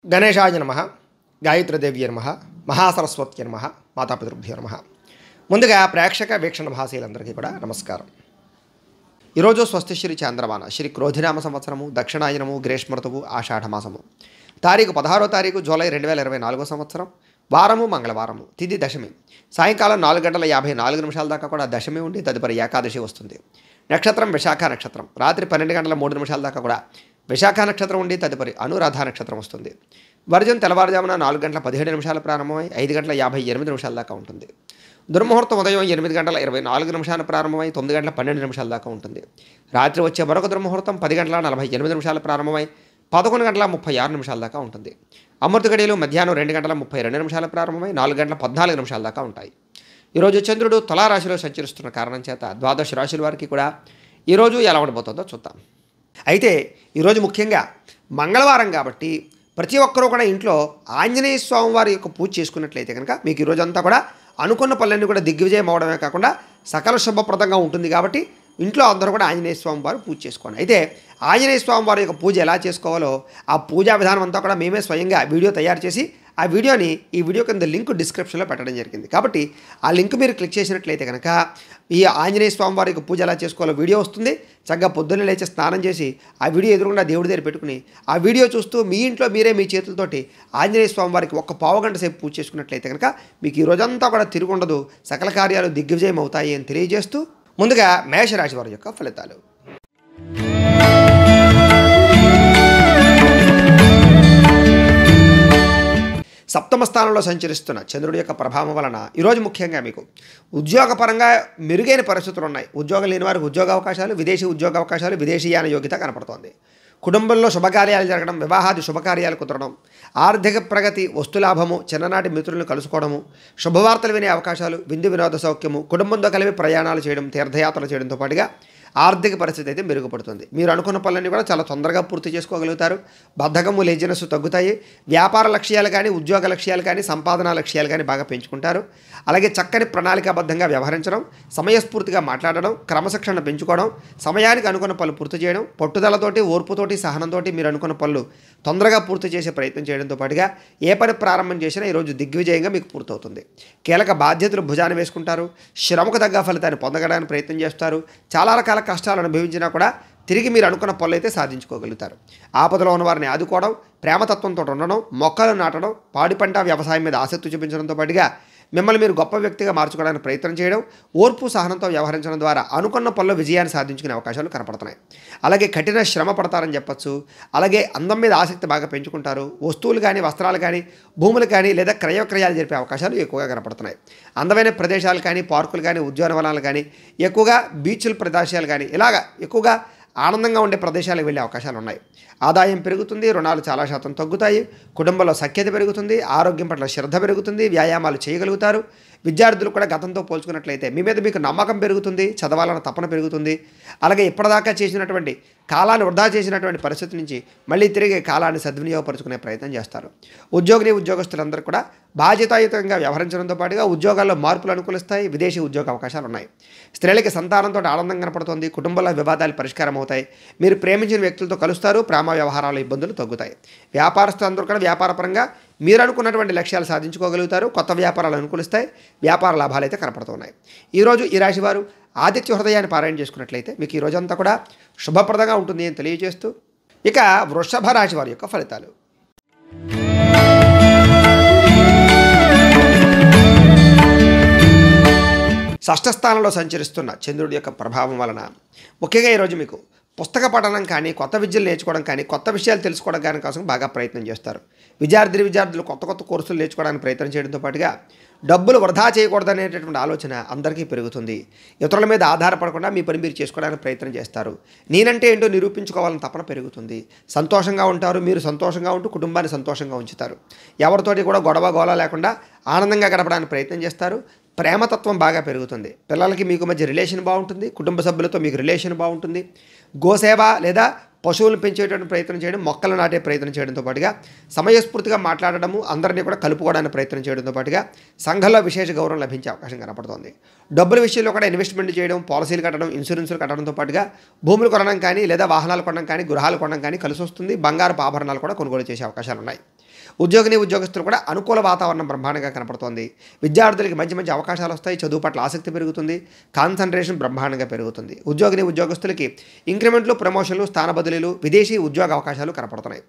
గణేశాయ నమః, గాయత్రీదేవ్యై నమః, మహాసరస్వత్యై నమః, మాతాపితృభ్యో నమః. ముందుగా ప్రేక్షక వీక్షణ భాషలందరికీ కూడా నమస్కారం. ఈరోజు స్వస్తి శ్రీ చాంద్రమాన శ్రీ క్రోధినామ సంవత్సరము, దక్షిణాయనము, గ్రీష్మఋతువు, ఆషాఢమాసము. తారీఖు 16వ తారీఖు జూలై 2024 సంవత్సరం. వారము మంగళవారము. తిథి దశమి. సాయంకాలం 4:54 దాకా కూడా దశమి ఉండి తదుపరి ఏకాదశి వస్తుంది. నక్షత్రం విశాఖ నక్షత్రం. రాత్రి 12:03 దాకా కూడా విశాఖ నక్షత్రం ఉండి తదుపరి అనురాధ నక్షత్రం వస్తుంది. వర్జం తెల్లవారుజామున 4:17 ప్రారంభమై 5:58 దాకా ఉంటుంది. దుర్ముహూర్తం ఉదయం 8:24 ప్రారంభమై 9:12 దాకా ఉంటుంది. రాత్రి వచ్చే మరొక దుర్ముహూర్తం 10:48 ప్రారంభమై 11:36 దాకా ఉంటుంది. అమృత గడియలు మధ్యాహ్నం 2:32 ప్రారంభమై 4:14 దాకా ఉంటాయి. ఈరోజు చంద్రుడు తులారాశిలో సంచరిస్తున్న కారణం చేత ద్వాదశ రాశుల వారికి కూడా ఈరోజు ఎలా ఉండబోతుందో చూద్దాం. అయితే ఈరోజు ముఖ్యంగా మంగళవారం కాబట్టి ప్రతి ఒక్కరూ కూడా ఇంట్లో ఆంజనేయ స్వామి వారి యొక్క పూజ చేసుకున్నట్లయితే కనుక మీకు ఈరోజంతా కూడా అనుకున్న పనులన్నీ కూడా దిగ్విజయం అవడమే కాకుండా సకల శుభప్రదంగా ఉంటుంది. కాబట్టి ఇంట్లో అందరూ కూడా ఆంజనేయ స్వామి వారు పూజ చేసుకోండి. అయితే ఆంజనేయ స్వామి వారి యొక్క పూజ ఎలా చేసుకోవాలో ఆ పూజా విధానం అంతా కూడా మేమే స్వయంగా వీడియో తయారు చేసి ఆ వీడియోని ఈ వీడియో కింద లింక్ డిస్క్రిప్షన్లో పెట్టడం జరిగింది. కాబట్టి ఆ లింక్ మీరు క్లిక్ చేసినట్లయితే కనుక ఈ ఆంజనేయ స్వామి వారి యొక్క పూజ ఎలా చేసుకోవాలో వీడియో వస్తుంది. చక్కగా పొద్దున్నే లేచి స్నానం చేసి ఆ వీడియో ఎదురుకుండా దేవుడి దగ్గర పెట్టుకుని ఆ వీడియో చూస్తూ మీ ఇంట్లో మీరే మీ చేతులతోటి ఆంజనేయ స్వామి వారికి ఒక పావుగంట సేపు పూజ చేసుకున్నట్లయితే కనుక మీకు ఈ రోజంతా కూడా తిరుగుండదు, సకల కార్యాలు దిగ్విజయం అవుతాయి అని తెలియజేస్తూ ముందుగా మేషరాశి వారి యొక్క ఫలితాలు. సప్తమ స్థానంలో సంచరిస్తున్న చంద్రుడి యొక్క ప్రభావం వలన ఈరోజు ముఖ్యంగా మీకు ఉద్యోగపరంగా మెరుగైన పరిస్థితులు ఉన్నాయి. ఉద్యోగం లేని వారికి ఉద్యోగ అవకాశాలు, విదేశీ ఉద్యోగ అవకాశాలు, విదేశీయాన యోగ్యత కనపడుతోంది. కుటుంబంలో శుభకార్యాలు జరగడం, వివాహాది శుభకార్యాలు కుదరడం, ఆర్థిక ప్రగతి, వస్తులాభము, చిన్ననాటి మిత్రులను కలుసుకోవడము, శుభవార్తలు వినే అవకాశాలు, విందు వినోద సౌఖ్యము, కుటుంబంతో కలిపి ప్రయాణాలు చేయడం, తీర్థయాత్రలు చేయడంతో పాటుగా ఆర్థిక పరిస్థితి అయితే మెరుగుపడుతుంది. మీరు అనుకున్న పనులన్నీ కూడా చాలా తొందరగా పూర్తి చేసుకోగలుగుతారు. బద్ధకము, లేజినెస్ తగ్గుతాయి. వ్యాపార లక్ష్యాలు కానీ, ఉద్యోగ లక్ష్యాలు కానీ, సంపాదన లక్ష్యాలు కానీ బాగా పెంచుకుంటారు. అలాగే చక్కని ప్రణాళికాబద్ధంగా వ్యవహరించడం, సమయస్ఫూర్తిగా మాట్లాడడం, క్రమశిక్షణ పెంచుకోవడం, సమయానికి అనుకున్న పనులు పూర్తి చేయడం, పట్టుదలతోటి, ఓర్పుతోటి, సహనంతోటి మీరు అనుకున్న పనులు తొందరగా పూర్తి చేసే ప్రయత్నం చేయడంతో పాటుగా ఏ పని ప్రారంభం చేసినా ఈరోజు దిగ్విజయంగా మీకు పూర్తవుతుంది. కీలక బాధ్యతలు భుజాన వేసుకుంటారు. శ్రమకు తగ్గ ఫలితాన్ని పొందడానికి ప్రయత్నం చేస్తారు. చాలా రకాల కష్టాలు అనుభవించినా కూడా తిరిగి మీరు అనుకున్న పనులు అయితే సాధించుకోగలుగుతారు. ఆపదలో ఉన్న వారిని ఆదుకోవడం, ప్రేమతత్వంతో ఉండడం, మొక్కలు నాటడం, పాడి పంట వ్యవసాయం మీద ఆసక్తి చూపించడంతో పాటుగా మిమ్మల్ని మీరు గొప్ప వ్యక్తిగా మార్చుకోవడానికి ప్రయత్నం చేయడం, ఓర్పు సహనంతో వ్యవహరించడం ద్వారా అనుకున్న పనుల్లో విజయాన్ని సాధించుకునే అవకాశాలు కనపడుతున్నాయి. అలాగే కఠిన శ్రమ పడతారని చెప్పచ్చు. అలాగే అందం మీద ఆసక్తి బాగా పెంచుకుంటారు. వస్తువులు కానీ, వస్త్రాలు కానీ, భూములు కానీ లేదా క్రయవిక్రయాలు జరిపే అవకాశాలు ఎక్కువగా కనపడుతున్నాయి. అందమైన ప్రదేశాలు కానీ, పార్కులు కానీ, ఉద్యానవనాలు కానీ, ఎక్కువగా బీచ్ల ప్రదేశాలు కానీ ఇలాగా ఎక్కువగా ఆనందంగా ఉండే ప్రదేశాలకు వెళ్ళే అవకాశాలు ఉన్నాయి. ఆదాయం పెరుగుతుంది. రుణాలు చాలా శాతం తగ్గుతాయి. కుటుంబంలో సఖ్యత పెరుగుతుంది. ఆరోగ్యం పట్ల శ్రద్ధ పెరుగుతుంది. వ్యాయామాలు చేయగలుగుతారు. విద్యార్థులు కూడా గతంతో పోల్చుకున్నట్లయితే మీ మీద మీకు నమ్మకం పెరుగుతుంది. చదవాలన్న తపన పెరుగుతుంది. అలాగే ఇప్పటిదాకా చేసినటువంటి కాలాన్ని వృధా చేసినటువంటి పరిస్థితి నుంచి మళ్ళీ తిరిగి కాలాన్ని సద్వినియోగపరుచుకునే ప్రయత్నం చేస్తారు. ఉద్యోగస్తులందరూ కూడా బాధ్యతాయుతంగా వ్యవహరించడంతో పాటుగా ఉద్యోగాల్లో మార్పులు అనుకూలిస్తాయి. విదేశీ ఉద్యోగ అవకాశాలు ఉన్నాయి. స్త్రీలకి సంతానంతో ఆనందం కనపడుతుంది. కుటుంబంలో వివాదాలు పరిష్కారం అవుతాయి. మీరు ప్రేమించిన వ్యక్తులతో కలుస్తారు. ప్రేమ వ్యవహారాల ఇబ్బందులు తగ్గుతాయి. వ్యాపారస్తులందరూ కూడా వ్యాపారపరంగా మీరు అనుకున్నటువంటి లక్ష్యాలు సాధించుకోగలుగుతారు. కొత్త వ్యాపారాలు అనుకూలిస్తాయి. వ్యాపార లాభాలు అయితే కనపడుతున్నాయి. ఈరోజు ఈ రాశి వారు ఆదిత్య హృదయాన్ని పారాయణ చేసుకున్నట్లయితే మీకు ఈ రోజంతా కూడా శుభప్రదంగా ఉంటుంది అని తెలియజేస్తూ ఇక వృషభ రాశి వారి యొక్క ఫలితాలు. షష్ఠ స్థానంలో సంచరిస్తున్న చంద్రుడి యొక్క ప్రభావం వలన ముఖ్యంగా ఈరోజు మీకు పుస్తక పఠనం కానీ, కొత్త విద్యలు నేర్చుకోవడం కానీ, కొత్త విషయాలు తెలుసుకోవడం కానీ కోసం బాగా ప్రయత్నం చేస్తారు. విద్యార్థులు కొత్త కోర్సులు నేర్చుకోవడానికి ప్రయత్నం చేయడంతో పాటుగా డబ్బులు వృధా చేయకూడదనేటటువంటి ఆలోచన అందరికీ పెరుగుతుంది. ఇతరుల మీద ఆధారపడకుండా మీ పని మీరు చేసుకోవడానికి ప్రయత్నం చేస్తారు. నేనంటే ఏంటో నిరూపించుకోవాలని తపన పెరుగుతుంది. సంతోషంగా ఉంటారు. మీరు సంతోషంగా ఉంటూ కుటుంబాన్ని సంతోషంగా ఉంచుతారు. ఎవరితోటి కూడా గొడవ గోల లేకుండా ఆనందంగా గడపడానికి ప్రయత్నం చేస్తారు. ప్రేమతత్వం బాగా పెరుగుతుంది. పిల్లలకి మీకు మధ్య రిలేషన్ బాగుంటుంది. కుటుంబ సభ్యులతో మీకు రిలేషన్ బాగుంటుంది. గోసేవ లేదా పశువులను పెంచేటువంటి ప్రయత్నం చేయడం, మొక్కలు నాటే ప్రయత్నం చేయడంతో పాటుగా సమయస్ఫూర్తిగా మాట్లాడడము, అందరినీ కూడా కలుపుకోవడానికి ప్రయత్నం చేయడంతో పాటుగా సంఘంలో విశేష గౌరవం లభించే అవకాశం కనపడుతోంది. డబ్బుల విషయంలో కూడా ఇన్వెస్ట్మెంట్ చేయడం, పాలసీలు కట్టడం, ఇన్సూరెన్సులు కట్టడంతో పాటుగా భూములు కొనడం కానీ లేదా వాహనాలు కొనడం కానీ, గృహాలు కొనడం కానీ కలిసి వస్తుంది. బంగారపు ఆభరణాలు కూడా కొనుగోలు చేసే అవకాశాలు ఉన్నాయి. ఉద్యోగస్తులు కూడా అనుకూల వాతావరణం బ్రహ్మాండంగా కనపడుతోంది. విద్యార్థులకి మంచి మంచి అవకాశాలు వస్తాయి. చదువు పట్ల ఆసక్తి పెరుగుతుంది. కాన్సన్ట్రేషన్ బ్రహ్మాండంగా పెరుగుతుంది. ఉద్యోగస్తులకి ఇంక్రిమెంట్లు, ప్రమోషన్లు, స్థాన బదిలీలు, విదేశీ ఉద్యోగ అవకాశాలు కనపడుతున్నాయి.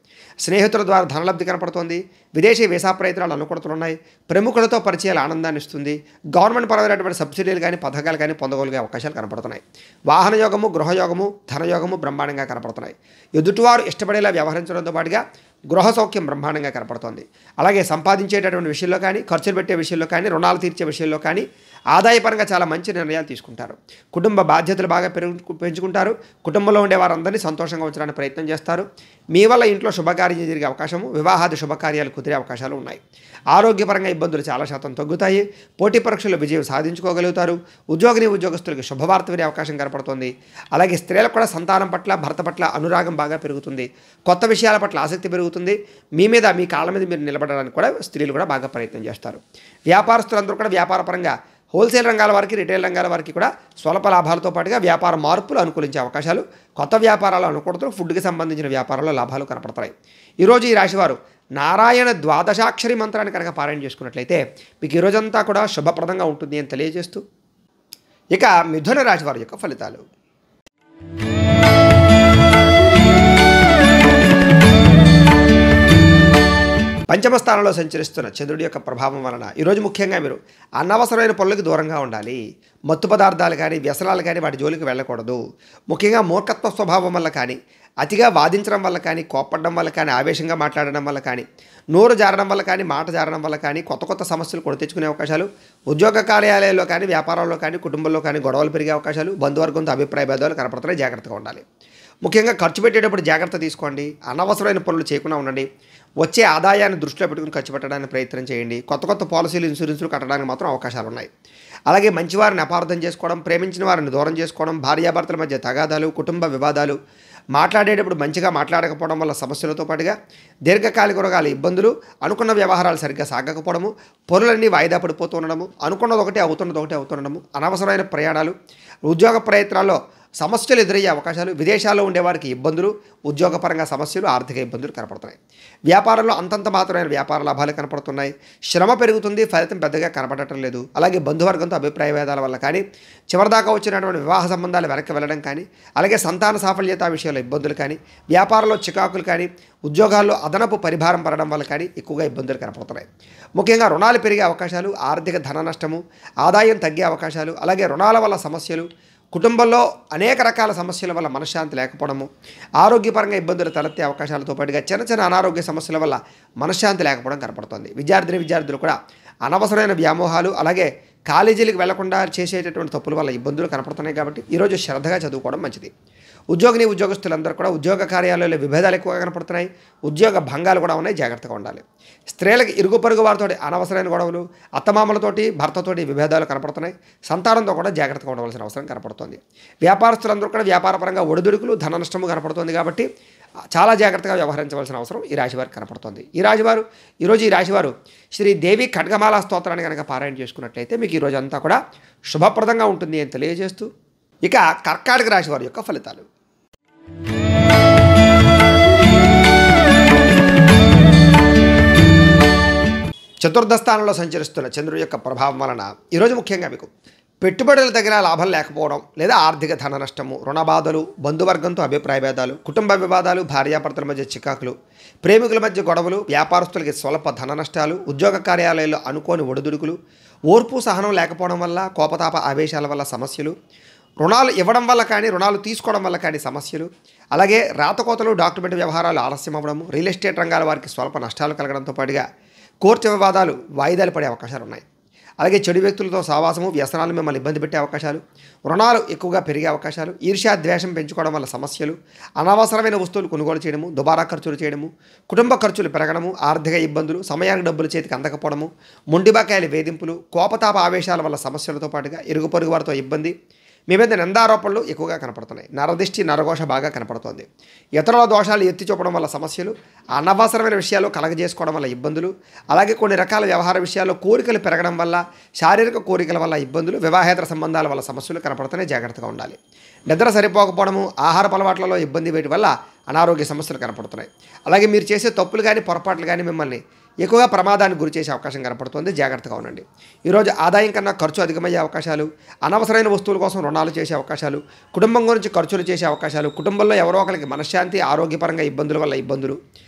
స్నేహితుల ద్వారా ధనలబ్ధి కనపడుతోంది. విదేశీ వీసా ప్రయత్నాలు అనుకూలతలున్నాయి. ప్రముఖులతో పరిచయాలు ఆనందాన్ని ఇస్తుంది. గవర్నమెంట్ పరమైనటువంటి సబ్సిడీలు కానీ పథకాలు కానీ పొందగలిగే అవకాశాలు కనపడుతున్నాయి. వాహన యోగము, గృహయోగము, ధనయోగము బ్రహ్మాండంగా కనపడుతున్నాయి. ఎదుటివారు ఇష్టపడేలా వ్యవహరించడంతో పాటుగా గృహ సౌఖ్యం బ్రహ్మాండంగా కనపడుతోంది. అలాగే సంపాదించేటటువంటి విషయంలో కానీ, ఖర్చులు పెట్టే విషయంలో కానీ, రుణాలు తీర్చే విషయంలో కానీ ఆదాయపరంగా చాలా మంచి నిర్ణయాలు తీసుకుంటారు. కుటుంబ బాధ్యతలు బాగా పెంచుకుంటారు. కుటుంబంలో ఉండే వారందరినీ సంతోషంగా ఉంచడానికి ప్రయత్నం చేస్తారు. మీ వల్ల ఇంట్లో శుభకార్యం జరిగే అవకాశము, వివాహాది శుభకార్యాలు కుదిరే అవకాశాలు ఉన్నాయి. ఆరోగ్యపరంగా ఇబ్బందులు చాలా శాతం తగ్గుతాయి. పోటీ పరీక్షల్లో విజయం సాధించుకోగలుగుతారు. ఉద్యోగస్తులకి శుభవార్త వినే అవకాశం కనపడుతుంది. అలాగే స్త్రీలకు కూడా సంతానం పట్ల, భర్త పట్ల అనురాగం బాగా పెరుగుతుంది. కొత్త విషయాల పట్ల ఆసక్తి పెరుగుతుంది. మీ కాళ్ళ మీద మీరు నిలబడడానికి కూడా స్త్రీలు కూడా బాగా ప్రయత్నం చేస్తారు. వ్యాపారస్తులందరూ కూడా వ్యాపారపరంగా హోల్సేల్ రంగాల వారికి, రిటైల్ రంగాల వారికి కూడా స్వల్ప లాభాలతో పాటుగా వ్యాపార మార్పులు అనుకూలించే అవకాశాలు, కొత్త వ్యాపారాలు అనుకూలతలు, ఫుడ్కి సంబంధించిన వ్యాపారాల్లో లాభాలు కనపడతాయి. ఈరోజు ఈ రాశివారు నారాయణ ద్వాదశాక్షరి మంత్రాన్ని కనుక పారాయణ చేసుకున్నట్లయితే మీకు ఈ రోజంతా కూడా శుభప్రదంగా ఉంటుంది అని తెలియజేస్తూ, ఇక మిథున రాశి వారి యొక్క ఫలితాలు. పంచమ స్థానంలో సంచరిస్తున్న చంద్రుడి యొక్క ప్రభావం వలన ఈరోజు ముఖ్యంగా మీరు అనవసరమైన పనులకు దూరంగా ఉండాలి. మత్తు పదార్థాలు కానీ, వ్యసనాలు కానీ వాటి జోలికి వెళ్ళకూడదు. ముఖ్యంగా మూర్ఖత్వ స్వభావం వల్ల కానీ, అతిగా వాదించడం వల్ల కానీ, కోప్పడడం వల్ల కానీ, ఆవేశంగా మాట్లాడడం వల్ల కానీ, నోరు జారడం వల్ల కానీ, మాట జారడం వల్ల కానీ కొత్త సమస్యలు కొని తెచ్చుకునే అవకాశాలు, ఉద్యోగ కార్యాలయాల్లో కానీ, వ్యాపారాల్లో కానీ, కుటుంబంలో కానీ గొడవలు పెరిగే అవకాశాలు, బంధువర్గంతో అభిప్రాయ భేదాలు కనపడుతున్నాయి. జాగ్రత్తగా ఉండాలి. ముఖ్యంగా ఖర్చు పెట్టేటప్పుడు జాగ్రత్త తీసుకోండి. అనవసరమైన పనులు చేయకుండా ఉండండి. వచ్చే ఆదాయాన్ని దృష్టిలో పెట్టుకుని ఖర్చు పెట్టడానికి ప్రయత్నం చేయండి. కొత్త పాలసీలు, ఇన్సూరెన్సులు కట్టడానికి మాత్రం అవకాశాలు ఉన్నాయి. అలాగే మంచివారిని అపార్థం చేసుకోవడం, ప్రేమించిన వారిని దూరం చేసుకోవడం, భార్యాభర్తల మధ్య తగాదాలు, కుటుంబ వివాదాలు, మాట్లాడేటప్పుడు మంచిగా మాట్లాడకపోవడం వల్ల సమస్యలతో పాటుగా దీర్ఘకాలిక రోగాల ఇబ్బందులు, అనుకున్న వ్యవహారాలు సరిగ్గా సాగకపోవడము, పనులన్నీ వాయిదా పడిపోతూ ఉండడము, అనుకున్నది ఒకటి అవుతుండడము, అనవసరమైన ప్రయాణాలు, ఉద్యోగ ప్రయత్నాల్లో సమస్యలు ఎదురయ్యే అవకాశాలు, విదేశాల్లో ఉండేవారికి ఇబ్బందులు, ఉద్యోగపరంగా సమస్యలు, ఆర్థిక ఇబ్బందులు కనపడుతున్నాయి. వ్యాపారంలో అంతంత మాత్రమైన వ్యాపార లాభాలు కనపడుతున్నాయి. శ్రమ పెరుగుతుంది, ఫలితం పెద్దగా కనపడటం లేదు. అలాగే బంధువర్గంతో అభిప్రాయ భేదాల వల్ల కానీ, చివరిదాకా వచ్చినటువంటి వివాహ సంబంధాలు వెనక్కి వెళ్ళడం కానీ, అలాగే సంతాన సాఫల్యత విషయంలో ఇబ్బందులు కానీ, వ్యాపారంలో చికాకులు కానీ, ఉద్యోగాల్లో అదనపు పరిభారం పడడం వల్ల కానీ ఎక్కువగా ఇబ్బందులు కనపడుతున్నాయి. ముఖ్యంగా రుణాలు పెరిగే అవకాశాలు, ఆర్థిక ధన నష్టము, ఆదాయం తగ్గే అవకాశాలు, అలాగే రుణాల వల్ల సమస్యలు, కుటుంబంలో అనేక రకాల సమస్యల వల్ల మనశ్శాంతి లేకపోవడము, ఆరోగ్యపరంగా ఇబ్బందులు తలెత్తే అవకాశాలతో పాటుగా చిన్న అనారోగ్య సమస్యల వల్ల మనశ్శాంతి లేకపోవడం కనపడుతుంది. విద్యార్థులు కూడా అనవసరమైన వ్యామోహాలు, అలాగే కాలేజీలకు వెళ్లకుండా చేసేటటువంటి తప్పుల వల్ల ఇబ్బందులు కనపడుతున్నాయి. కాబట్టి ఈరోజు శ్రద్ధగా చదువుకోవడం మంచిది. ఉద్యోగస్తులందరూ కూడా ఉద్యోగ కార్యాలయాల్లో విభేదాలు ఎక్కువగా కనపడుతున్నాయి. ఉద్యోగ భంగాలు కూడా ఉన్నాయి. జాగ్రత్తగా ఉండాలి. స్త్రీలకు ఇరుగు పొరుగు వారితో అనవసరమైన గొడవలు, అత్తమామలతోటి, భర్తతోటి విభేదాలు కనపడుతున్నాయి. సంతానంతో కూడా జాగ్రత్తగా ఉండవలసిన అవసరం కనపడుతుంది. వ్యాపారస్తులందరూ కూడా వ్యాపారపరంగా ఒడిదుడుకులు, ధన నష్టము కనపడుతుంది. కాబట్టి చాలా జాగ్రత్తగా వ్యవహరించవలసిన అవసరం ఈ రాశివారికి కనపడుతుంది. ఈరోజు ఈ రాశివారు శ్రీదేవి ఖడ్గమాల స్తోత్రాన్ని కనుక పారాయణ చేసుకున్నట్లయితే మీకు ఈరోజు అంతా కూడా శుభప్రదంగా ఉంటుంది అని తెలియజేస్తూ, ఇక కర్కాటక రాశి వారి యొక్క ఫలితాలు. చతుర్థ స్థానంలో సంచరిస్తున్న చంద్రుడి యొక్క ప్రభావం వలన ఈరోజు ముఖ్యంగా మీకు పెట్టుబడుల తగిన లాభం లేకపోవడం, లేదా ఆర్థిక ధన నష్టము, రుణబాధలు, బంధువర్గంతో అభిప్రాయ భేదాలు, కుటుంబ వివాదాలు, భార్యాభర్తల మధ్య చికాకులు, ప్రేమికుల మధ్య గొడవలు, వ్యాపారస్తులకి స్వల్ప ధన నష్టాలు, ఉద్యోగ కార్యాలయాల్లో అనుకోని ఒడిదుడుకులు, ఓర్పు సహనం లేకపోవడం వల్ల, కోపతాప ఆవేశాల వల్ల సమస్యలు, రుణాలు ఇవ్వడం వల్ల కానీ, రుణాలు తీసుకోవడం వల్ల కానీ సమస్యలు, అలాగే రాతకోతలు, డాక్యుమెంట్ వ్యవహారాలు ఆలస్యం అవ్వడము, రియల్ ఎస్టేట్ రంగాల వారికి స్వల్ప నష్టాలు కలగడంతో పాటుగా కోర్టు వివాదాలు వాయిదాలు పడే అవకాశాలు ఉన్నాయి. అలాగే చెడు వ్యక్తులతో సహవాసము, వ్యసనాలు మిమ్మల్ని ఇబ్బంది పెట్టే అవకాశాలు, రుణాలు ఎక్కువగా పెరిగే అవకాశాలు, ఈర్ష్య ద్వేషం పెంచుకోవడం వల్ల సమస్యలు, అనవసరమైన వస్తువులు కొనుగోలు చేయడము, దుబారా ఖర్చులు చేయడము, కుటుంబ ఖర్చులు పెరగడము, ఆర్థిక ఇబ్బందులు, సమయానికి డబ్బులు చేతికి అందకపోవడము, మొండిబకాయల వేధింపులు, కోపతాప ఆవేశాల వల్ల సమస్యలతో పాటుగా ఇరుగు పొరుగు వారితో ఇబ్బంది, మీ మీద నిందారోపణలు ఎక్కువగా కనపడుతున్నాయి. నరదిష్టి నరఘోష బాగా కనపడుతోంది. ఇతరుల దోషాలు ఎత్తి చూపడం వల్ల సమస్యలు, అనవసరమైన విషయాలు కలగజేసుకోవడం వల్ల ఇబ్బందులు, అలాగే కొన్ని రకాల వ్యవహార విషయాల్లో కోరికలు పెరగడం వల్ల, శారీరక కోరికల వల్ల ఇబ్బందులు, వివాహేతర సంబంధాల వల్ల సమస్యలు కనపడుతున్నాయి. జాగ్రత్తగా ఉండాలి. నిద్ర సరిపోకపోవడము, ఆహారపు అలవాట్లలో ఇబ్బంది వీటి వల్ల అనారోగ్య సమస్యలు కనపడుతున్నాయి. అలాగే మీరు చేసే తప్పులు కానీ పొరపాట్లు కానీ మిమ్మల్ని ఎక్కువగా ప్రమాదానికి గురి చేసే అవకాశం కనపడుతుంది. జాగ్రత్తగా ఉండండి. ఈరోజు ఆదాయం కన్నా ఖర్చు అధికమయ్యే అవకాశాలు, అనవసరమైన వస్తువుల కోసం రుణాలు చేసే అవకాశాలు, కుటుంబం గురించి ఖర్చులు చేసే అవకాశాలు, కుటుంబంలో ఎవరో ఒకరికి మనశ్శాంతి, ఆరోగ్యపరంగా ఇబ్బందుల వల్ల ఇబ్బందులు,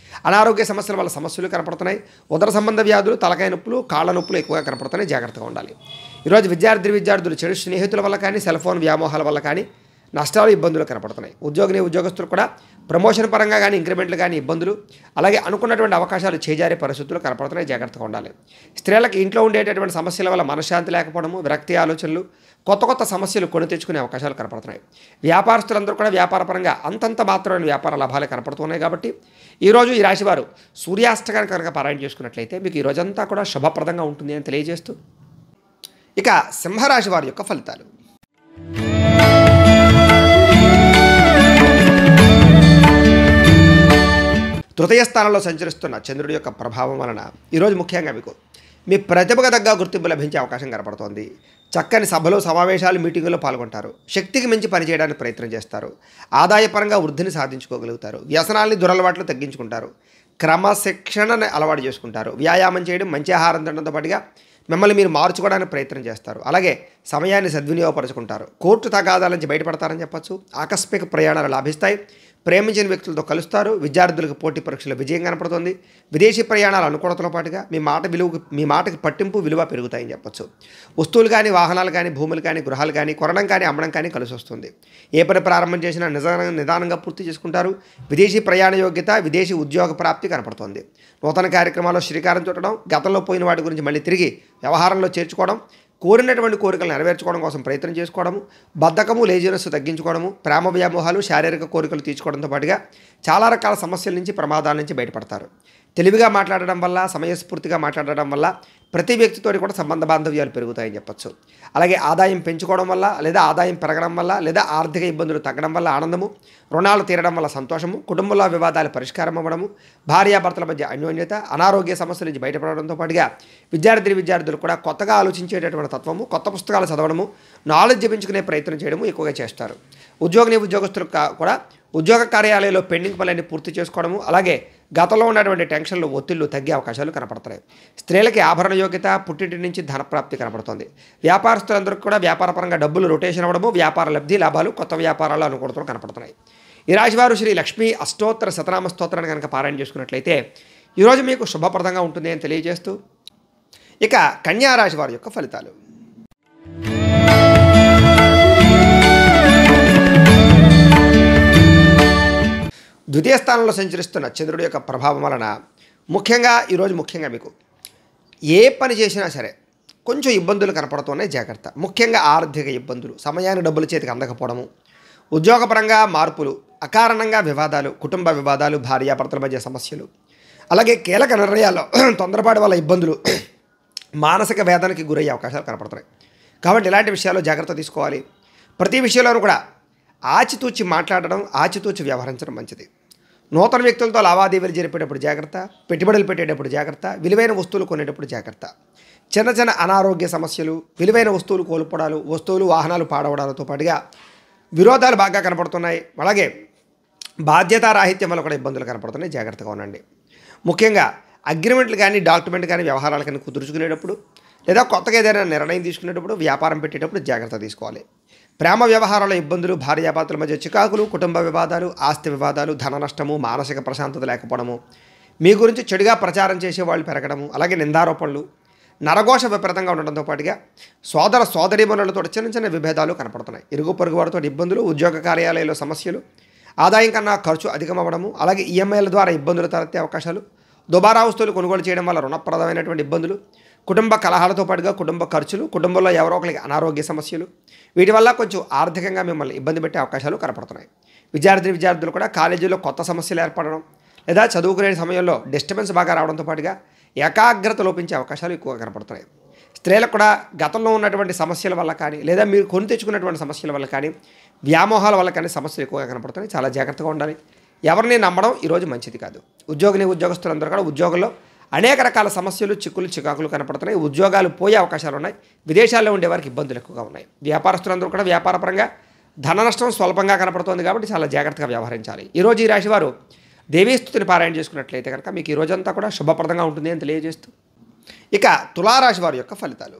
అనారోగ్య సమస్యల వల్ల సమస్యలు కనపడుతున్నాయి. ఉదర సంబంధ వ్యాధులు, తలకాయ నొప్పులు, కాళ్ళ నొప్పులు ఎక్కువగా కనపడుతున్నాయి. జాగ్రత్తగా ఉండాలి. ఈరోజు విద్యార్థులు చెడు స్నేహితుల వల్ల కానీ, సెల్ ఫోన్ వ్యామోహాల వల్ల కానీ నష్టాలు, ఇబ్బందులు కనపడుతున్నాయి. ఉద్యోగస్తులు కూడా ప్రమోషన్ పరంగా కానీ, ఇంక్రిమెంట్లు కానీ ఇబ్బందులు, అలాగే అనుకున్నటువంటి అవకాశాలు చేజారే పరిస్థితులు కనపడుతున్నాయి. జాగ్రత్తగా ఉండాలి. స్త్రీలకు ఇంట్లో ఉండేటటువంటి సమస్యల వల్ల మనశ్శాంతి లేకపోవడము, విరక్తి ఆలోచనలు, కొత్త సమస్యలు కొని తెచ్చుకునే అవకాశాలు కనపడుతున్నాయి. వ్యాపారస్తులందరూ కూడా వ్యాపారపరంగా అంతంత మాత్రమైన వ్యాపార లాభాలు కనపడుతున్నాయి. కాబట్టి ఈరోజు ఈ రాశివారు సూర్యాష్టకాన్ని కనుక పారాయణ చేసుకున్నట్లయితే మీకు ఈ రోజంతా కూడా శుభప్రదంగా ఉంటుంది అని తెలియజేస్తూ, ఇక సింహరాశి వారి యొక్క ఫలితాలు. తృతీయ స్థానంలో సంచరిస్తున్న చంద్రుడి యొక్క ప్రభావం వలన ఈరోజు ముఖ్యంగా మీకు మీ ప్రతిభకు తగ్గ గుర్తింపు లభించే అవకాశం కనపడుతోంది. చక్కని సభలు, సమావేశాలు, మీటింగుల్లో పాల్గొంటారు. శక్తికి మించి పనిచేయడానికి ప్రయత్నం చేస్తారు. ఆదాయపరంగా వృద్ధిని సాధించుకోగలుగుతారు. వ్యసనాల్ని, దురలవాట్లు తగ్గించుకుంటారు. క్రమశిక్షణను అలవాటు చేసుకుంటారు. వ్యాయామం చేయడం, మంచి ఆహారం తినడంతో పాటుగా మిమ్మల్ని మీరు మార్చుకోవడానికి ప్రయత్నం చేస్తారు. అలాగే సమయాన్ని సద్వినియోగపరుచుకుంటారు. కోర్టు తగాదాల నుంచి బయటపడతారని చెప్పచ్చు. ఆకస్మిక ప్రయాణాలు లాభిస్తాయి. ప్రేమించిన వ్యక్తులతో కలుస్తారు. విద్యార్థులకు పోటీ పరీక్షల విజయం కనపడుతుంది. విదేశీ ప్రయాణాలు అనుకూలతతో పాటుగా మీ మాటకి పట్టింపు, విలువ పెరుగుతాయని చెప్పచ్చు. వస్తువులు కానీ, వాహనాలు కానీ, భూములు కానీ, గృహాలు కానీ కొనడం కానీ, అమ్మడం కానీ కలిసి వస్తుంది. ఏ పని ప్రారంభం చేసినా నిదానంగా పూర్తి చేసుకుంటారు. విదేశీ ప్రయాణ యోగ్యత, విదేశీ ఉద్యోగ ప్రాప్తి కనపడుతుంది. నూతన కార్యక్రమాల్లో శ్రీకారం చుట్టడం, గతంలో పోయిన వాటి గురించి మళ్ళీ తిరిగి వ్యవహారంలో చేర్చుకోవడం, కోరినటువంటి కోరికలు నెరవేర్చుకోవడం కోసం ప్రయత్నం చేసుకోవడము, బద్ధకము, లేజినెస్ తగ్గించుకోవడము, ప్రేమ వ్యామోహాలు, శారీరక కోరికలు తీర్చుకోవడంతో పాటుగా చాలా రకాల సమస్యల నుంచి, ప్రమాదాల నుంచి బయటపడతారు. తెలివిగా మాట్లాడడం వల్ల, సమయస్ఫూర్తిగా మాట్లాడడం వల్ల ప్రతి వ్యక్తితోటి కూడా సంబంధ బాంధవ్యాలు పెరుగుతాయని చెప్పచ్చు. అలాగే ఆదాయం పెంచుకోవడం వల్ల, లేదా ఆదాయం పెరగడం వల్ల, లేదా ఆర్థిక ఇబ్బందులు తగ్గడం వల్ల ఆనందము, రుణాలు తీరడం వల్ల సంతోషము, కుటుంబంలో వివాదాలు పరిష్కారం అవ్వడము, భార్యాభర్తల మధ్య అన్యోన్యత, అనారోగ్య సమస్యల నుంచి బయటపడడంతో పాటుగా విద్యార్థులు కూడా కొత్తగా ఆలోచించేటటువంటి తత్వము, కొత్త పుస్తకాలు చదవడము, నాలెడ్జ్ పెంచుకునే ప్రయత్నం చేయడము ఎక్కువగా చేస్తారు. ఉద్యోగస్తులు కూడా ఉద్యోగ కార్యాలయంలో పెండింగ్ పనులన్నీ పూర్తి చేసుకోవడము, అలాగే గతంలో ఉన్నటువంటి టెన్షన్లు, ఒత్తిళ్లు తగ్గే అవకాశాలు కనపడతాయి. స్త్రీలకి ఆభరణ యోగ్యత, పుట్టింటి నుంచి ధనప్రాప్తి కనపడుతుంది. వ్యాపారస్తులందరికీ కూడా వ్యాపారపరంగా డబ్బులు రొటేషన్ అవ్వడము, వ్యాపార లబ్ధి, లాభాలు, కొత్త వ్యాపారాలు అనుకూలతలు కనపడుతున్నాయి. ఈ రాశివారు శ్రీ లక్ష్మీ అష్టోత్తర శతనామ స్తోత్రాన్ని కనుక పారాయణ చేసుకున్నట్లయితే ఈరోజు మీకు శుభప్రదంగా ఉంటుంది అని తెలియజేస్తూ, ఇక కన్యా రాశి వారి యొక్క ఫలితాలు. ద్వితీయ స్థానంలో సంచరిస్తున్న చంద్రుడి యొక్క ప్రభావం వలన ఈరోజు ముఖ్యంగా మీకు ఏ పని చేసినా సరే కొంచెం ఇబ్బందులు కనపడుతున్నాయి. జాగ్రత్త. ముఖ్యంగా ఆర్థిక ఇబ్బందులు, సమయానికి డబ్బులు చేతికి అందకపోవడము, ఉద్యోగపరంగా మార్పులు, అకారణంగా వివాదాలు, కుటుంబ వివాదాలు, భార్యాభర్తల మధ్య సమస్యలు, అలాగే కీలక నిర్ణయాల్లో తొందరపాటు వల్ల ఇబ్బందులు, మానసిక వేదనకి గురయ్యే అవకాశాలు కనపడుతున్నాయి. కాబట్టి ఇలాంటి విషయాల్లో జాగ్రత్త తీసుకోవాలి. ప్రతి విషయంలోనూ కూడా ఆచితూచి మాట్లాడడం, ఆచితూచి వ్యవహరించడం మంచిది. నూతన వ్యక్తులతో లావాదేవీలు జరిపేటప్పుడు జాగ్రత్త, పెట్టుబడులు పెట్టేటప్పుడు జాగ్రత్త, విలువైన వస్తువులు కొనేటప్పుడు జాగ్రత్త. చిన్న అనారోగ్య సమస్యలు, విలువైన వస్తువులు కోల్పోవడాలు, వస్తువులు, వాహనాలు పాడవడాలతో పాటుగా విరోధాలు బాగా కనపడుతున్నాయి. అలాగే బాధ్యతారాహిత్యం వల్ల కూడా ఇబ్బందులు కనపడుతున్నాయి. జాగ్రత్తగా ఉండండి. ముఖ్యంగా అగ్రిమెంట్లు కానీ, డాక్యుమెంట్ కానీ, వ్యవహారాలు కానీ కుదుర్చుకునేటప్పుడు, లేదా కొత్తగా ఏదైనా నిర్ణయం తీసుకునేటప్పుడు, వ్యాపారం పెట్టేటప్పుడు జాగ్రత్త తీసుకోవాలి. ప్రేమ వ్యవహారాల ఇబ్బందులు, భార్యాభర్తల మధ్య చికాకులు, కుటుంబ వివాదాలు, ఆస్తి వివాదాలు, ధన నష్టము, మానసిక ప్రశాంతత లేకపోవడము, మీ గురించి చెడుగా ప్రచారం చేసేవాళ్ళు పెరగడము, అలాగే నిందారోపణలు, నరఘోష విపరీతంగా ఉండడంతో పాటుగా సోదరీమణులతో చిన్న విభేదాలు కనపడుతున్నాయి. ఇరుగు పొరుగు వారితో ఇబ్బందులు, ఉద్యోగ కార్యాలయాల్లో సమస్యలు, ఆదాయం కన్నా ఖర్చు అధికమవ్వడము, అలాగే ఈఎంఐల ద్వారా ఇబ్బందులు తలెత్తే అవకాశాలు, దుబారా వస్తువులు కొనుగోలు చేయడం వల్ల రుణప్రదమైనటువంటి ఇబ్బందులు, కుటుంబ కలహాలతో పాటుగా కుటుంబ ఖర్చులు, కుటుంబంలో ఎవరో ఒకరికి అనారోగ్య సమస్యలు, వీటి వల్ల కొంచెం ఆర్థికంగా మిమ్మల్ని ఇబ్బంది పెట్టే అవకాశాలు కనపడుతున్నాయి. విద్యార్థులు కూడా కాలేజీలో కొత్త సమస్యలు ఏర్పడడం, లేదా చదువుకునే సమయంలో డిస్టర్బెన్స్ బాగా రావడంతో పాటుగా ఏకాగ్రత లోపించే అవకాశాలు ఎక్కువగా కనపడుతున్నాయి. స్త్రీలకు కూడా గతంలో ఉన్నటువంటి సమస్యల వల్ల కానీ లేదా మీరు కొని తెచ్చుకున్నటువంటి సమస్యల వల్ల కానీ వ్యామోహాల వల్ల కానీ సమస్యలు ఎక్కువగా కనపడుతున్నాయి. చాలా జాగ్రత్తగా ఉండాలి. ఎవరిని నమ్మడం ఈరోజు మంచిది కాదు. ఉద్యోగస్తులందరూ కూడా ఉద్యోగంలో అనేక రకాల సమస్యలు, చిక్కులు, చికాకులు కనపడుతున్నాయి. ఉద్యోగాలు పోయే అవకాశాలు ఉన్నాయి. విదేశాల్లో ఉండే వారికి ఇబ్బందులు ఎక్కువగా ఉన్నాయి. వ్యాపారస్తులందరూ కూడా వ్యాపారపరంగా ధన నష్టం స్వల్పంగా కనపడుతోంది కాబట్టి చాలా జాగ్రత్తగా వ్యవహరించాలి. ఈరోజు ఈ రాశి వారు దేవీస్తుతిని పారాయణ చేసుకున్నట్లయితే కనుక మీకు ఈ రోజంతా కూడా శుభప్రదంగా ఉంటుంది అని తెలియజేస్తూ ఇక తులారాశి వారి యొక్క ఫలితాలు.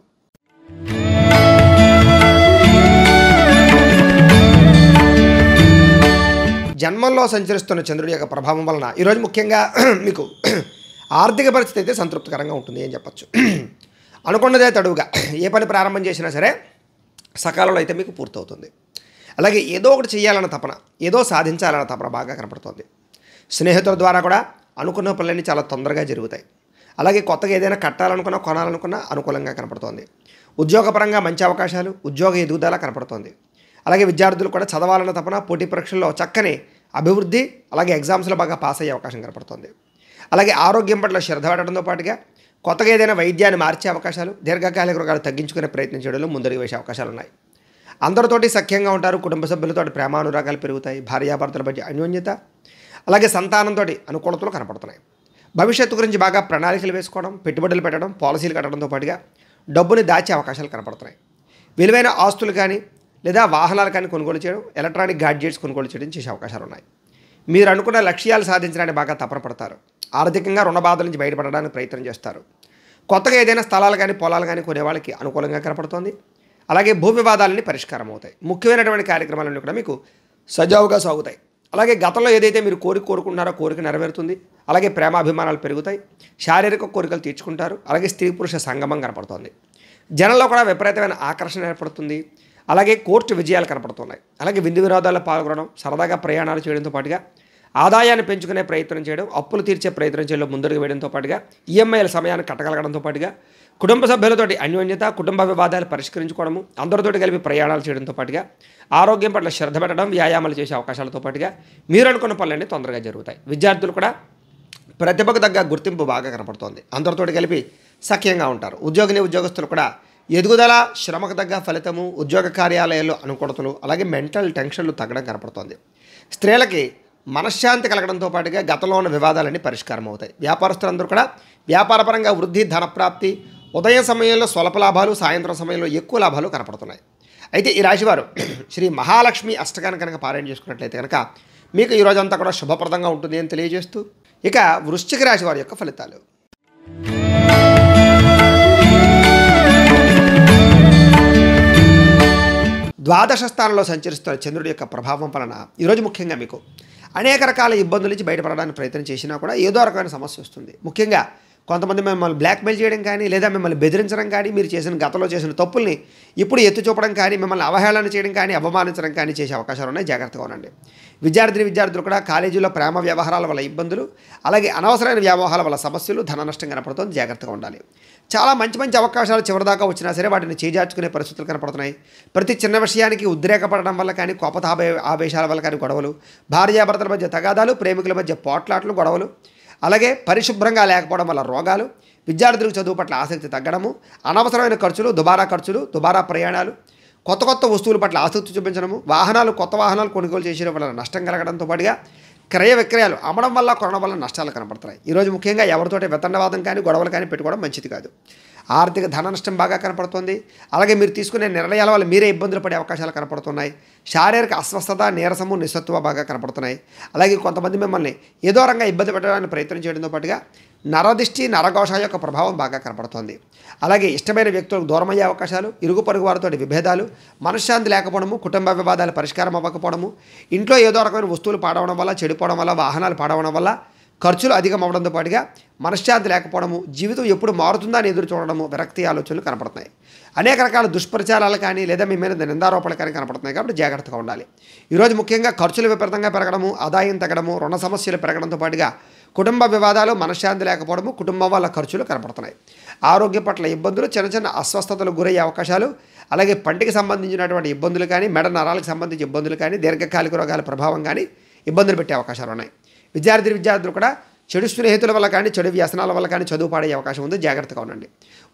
జన్మంలో సంచరిస్తున్న చంద్రుడి యొక్క ప్రభావం వలన ఈరోజు ముఖ్యంగా మీకు ఆర్థిక పరిస్థితి అయితే సంతృప్తికరంగా ఉంటుంది అని చెప్పచ్చు. అనుకున్నదే తడువుగా ఏ పని ప్రారంభం చేసినా సరే సకాలంలో అయితే మీకు పూర్తవుతుంది. అలాగే ఏదో ఒకటి చేయాలన్న తపన, ఏదో సాధించాలన్న తపన బాగా కనపడుతుంది. స్నేహితుల ద్వారా కూడా అనుకున్న పనులన్నీ చాలా తొందరగా జరుగుతాయి. అలాగే కొత్తగా ఏదైనా కట్టాలనుకున్నా, కొనాలనుకున్నా అనుకూలంగా కనపడుతోంది. ఉద్యోగపరంగా మంచి అవకాశాలు, ఉద్యోగ ఎదుగుదల కనపడుతోంది. అలాగే విద్యార్థులు కూడా చదవాలన్న తపన, పోటీ పరీక్షల్లో చక్కని అభివృద్ధి, అలాగే ఎగ్జామ్స్లో బాగా పాస్ అయ్యే అవకాశం కనపడుతుంది. అలాగే ఆరోగ్యం పట్ల శ్రద్ధ పెట్టడంతో పాటుగా కొత్తగా ఏదైనా వైద్యాన్ని మార్చే అవకాశాలు, దీర్ఘకాలిక రోగాలు తగ్గించుకునే ప్రయత్నం చేయడంలో ముందడుగు వేసే అవకాశాలు ఉన్నాయి. అందరితోటి సఖ్యంగా ఉంటారు. కుటుంబ సభ్యులతో ప్రేమానురాగాలు పెరుగుతాయి. భార్యాభర్తల మధ్య అన్యోన్యత, అలాగే సంతానంతో అనుకూలతలు కనపడుతున్నాయి. భవిష్యత్తు గురించి బాగా ప్రణాళికలు వేసుకోవడం, పెట్టుబడులు పెట్టడం, పాలసీలు కట్టడంతో పాటుగా డబ్బుని దాచే అవకాశాలు కనపడుతున్నాయి. విలువైన ఆస్తులు కానీ లేదా వాహనాలు కానీ కొనుగోలు చేయడం, ఎలక్ట్రానిక్ గాడ్జెట్స్ కొనుగోలు చేయడం చేసే అవకాశాలు ఉన్నాయి. మీరు అనుకున్న లక్ష్యాలు సాధించడానికి బాగా తపన పడతారు. ఆర్థికంగా రుణ బాధల నుంచి బయటపడడానికి ప్రయత్నం చేస్తారు. కొత్తగా ఏదైనా స్థలాలు కానీ పొలాలు కానీ కొనే వాళ్ళకి అనుకూలంగా కనపడుతోంది. అలాగే భూ వివాదాలన్నీ పరిష్కారం అవుతాయి. ముఖ్యమైనటువంటి కార్యక్రమాలన్నీ కూడా మీకు సజావుగా సాగుతాయి. అలాగే గతంలో ఏదైతే మీరు కోరుకుంటున్నారో కోరిక నెరవేరుతుంది. అలాగే ప్రేమాభిమానాలు పెరుగుతాయి. శారీరక కోరికలు తీర్చుకుంటారు. అలాగే స్త్రీ పురుష సంగమం కనపడుతోంది. జనంలో కూడా విపరీతమైన ఆకర్షణ ఏర్పడుతుంది. అలాగే కోర్టు విజయాలు కనపడుతున్నాయి. అలాగే విందు వినోదాల్లో పాల్గొనడం, సరదాగా ప్రయాణాలు చేయడంతో పాటుగా ఆదాయాన్ని పెంచుకునే ప్రయత్నం చేయడం, అప్పులు తీర్చే ప్రయత్నం చేయడం ముందడుగు వేయడంతో పాటుగా ఈఎంఐల సమయాన్ని కట్టగలగడంతో పాటుగా కుటుంబ సభ్యులతోటి అన్యోన్యత, కుటుంబ వివాదాలు పరిష్కరించుకోవడము, అందరితోటి కలిపి ప్రయాణాలు చేయడంతో పాటుగా ఆరోగ్యం పట్ల శ్రద్ధ పెట్టడం, వ్యాయామాలు చేసే అవకాశాలతో పాటుగా మీరు అనుకున్న పనులన్నీ తొందరగా జరుగుతాయి. విద్యార్థులు కూడా ప్రతిభకు తగ్గ గుర్తింపు బాగా కనపడుతోంది. అందరితోటి కలిపి సఖ్యంగా ఉంటారు. ఉద్యోగస్తులు కూడా ఎదుగుదల, శ్రమకు తగ్గ ఫలితము, ఉద్యోగ కార్యాలయాల్లో అనుకూలతలు, అలాగే మెంటల్ టెన్షన్లు తగ్గడం కనపడుతోంది. స్త్రీలకి మనశ్శాంతి కలగడంతో పాటుగా గతంలో ఉన్న వివాదాలన్నీ పరిష్కారం అవుతాయి. వ్యాపారస్తులందరూ కూడా వ్యాపారపరంగా వృద్ధి, ధనప్రాప్తి, ఉదయం సమయంలో స్వల్ప లాభాలు, సాయంత్రం సమయంలో ఎక్కువ లాభాలు కనపడుతున్నాయి. అయితే ఈ రాశివారు శ్రీ మహాలక్ష్మి అష్టకాన్ని కనుక పారాయణ చేసుకున్నట్లయితే కనుక మీకు ఈ రోజంతా కూడా శుభప్రదంగా ఉంటుంది అని తెలియజేస్తూ ఇక వృశ్చిక రాశి వారి యొక్క ఫలితాలు. ద్వాదశ స్థానంలో సంచరిస్తున్న చంద్రుడి యొక్క ప్రభావం వలన ఈరోజు ముఖ్యంగా మీకు అనేక రకాల ఇబ్బందుల నుంచి బయటపడడానికి ప్రయత్నం చేసినా కూడా ఏదో రకమైన సమస్య వస్తుంది. ముఖ్యంగా కొంతమంది మిమ్మల్ని బ్లాక్మెయిల్ చేయడం కానీ లేదా మిమ్మల్ని బెదిరించడం కానీ, మీరు గతంలో చేసిన తప్పుల్ని ఇప్పుడు ఎత్తి చూపడం కానీ, మిమ్మల్ని అవహేళన చేయడం కానీ, అవమానించడం కానీ చేసే అవకాశాలు ఉన్నాయి. జాగ్రత్తగా ఉండండి. విద్యార్థులు కూడా కాలేజీలో ప్రేమ వ్యవహారాల వల్ల ఇబ్బందులు, అలాగే అనవసరమైన వ్యామోహాల వల్ల సమస్యలు, ధన నష్టం కనపడుతుంది. జాగ్రత్తగా ఉండాలి. చాలా మంచి అవకాశాలు చివరిదాకా వచ్చినా సరే వాటిని చేజార్చుకునే పరిస్థితులు కనపడుతున్నాయి. ప్రతి చిన్న విషయానికి ఉద్రేకపడడం వల్ల కానీ, ఆవేశాల వల్ల కానీ గొడవలు, భార్యాభర్తల మధ్య తగాదాలు, ప్రేమికుల మధ్య పోట్లాట్లు, గొడవలు, అలాగే పరిశుభ్రంగా లేకపోవడం వల్ల రోగాలు, విద్యార్థులకు చదువు పట్ల ఆసక్తి తగ్గడము, అనవసరమైన ఖర్చులు, దుబారా ప్రయాణాలు, కొత్త వస్తువుల పట్ల ఆసక్తి చూపించడము, కొత్త వాహనాలు కొనుగోలు చేసిన వల్ల నష్టం కలగడంతో పాటుగా క్రయ విక్రయాలు అమ్మడం వల్ల, కొనడం వల్ల నష్టాలు కనపడుతున్నాయి. ఈరోజు ముఖ్యంగా ఎవరితోటి వితండవాదం కానీ, గొడవలు కానీ పెట్టుకోవడం మంచిది కాదు. ఆర్థిక ధన నష్టం బాగా కనపడుతుంది. అలాగే మీరు తీసుకునే నిర్ణయాల వల్ల మీరే ఇబ్బందులు పడే అవకాశాలు కనపడుతున్నాయి. శారీరక అస్వస్థత, నీరసము, నిస్సత్వ బాగా కనపడుతున్నాయి. అలాగే కొంతమంది మిమ్మల్ని ఏదో రంగా ఇబ్బంది పెట్టడానికి ప్రయత్నం చేయడంతో పాటుగా నరదిష్టి, నరఘోష యొక్క ప్రభావం బాగా కనపడుతుంది. అలాగే ఇష్టమైన వ్యక్తులకు దూరమయ్యే అవకాశాలు, ఇరుగు పొరుగు వారితో విభేదాలు, మనశ్శాంతి లేకపోవడము, కుటుంబ వివాదాలు పరిష్కారం అవ్వకపోవడము, ఇంట్లో ఏదో రకమైన వస్తువులు పాడవడం వల్ల, చెడిపోవడం వల్ల, వాహనాలు పాడవడం వల్ల ఖర్చులు అధికం అవ్వడంతో పాటుగా మనశ్శాంతి లేకపోవడము, జీవితం ఎప్పుడు మారుతుందా అని ఎదురు చూడడము, విరక్తి ఆలోచనలు కనపడుతున్నాయి. అనేక రకాల దుష్ప్రచారాలు కానీ లేదా మీ మీద నిందారోపణలు కానీ కనపడుతున్నాయి. కాబట్టి జాగ్రత్తగా ఉండాలి. ఈరోజు ముఖ్యంగా ఖర్చులు విపరీతంగా పెరగడము, ఆదాయం తగ్గడము, రుణ సమస్యలు పెరగడంతో పాటుగా కుటుంబ వివాదాలు, మనశ్శాంతి లేకపోవడము, కుటుంబం వల్ల ఖర్చులు కనపడుతున్నాయి. ఆరోగ్య పట్ల ఇబ్బందులు, చిన్న అస్వస్థతలకు గురయ్యే అవకాశాలు, అలాగే పంటికి సంబంధించినటువంటి ఇబ్బందులు కానీ, మెడ నరాలకు సంబంధించిన ఇబ్బందులు కానీ, దీర్ఘకాలిక రోగాల ప్రభావం కానీ ఇబ్బందులు పెట్టే అవకాశాలు ఉన్నాయి. విద్యార్థులు కూడా చెడు స్నేహితుల వల్ల కానీ చెడు వ్యసనాల వల్ల కానీ చదువు పాడే అవకాశం ఉంది, జాగ్రత్తగా ఉండండి.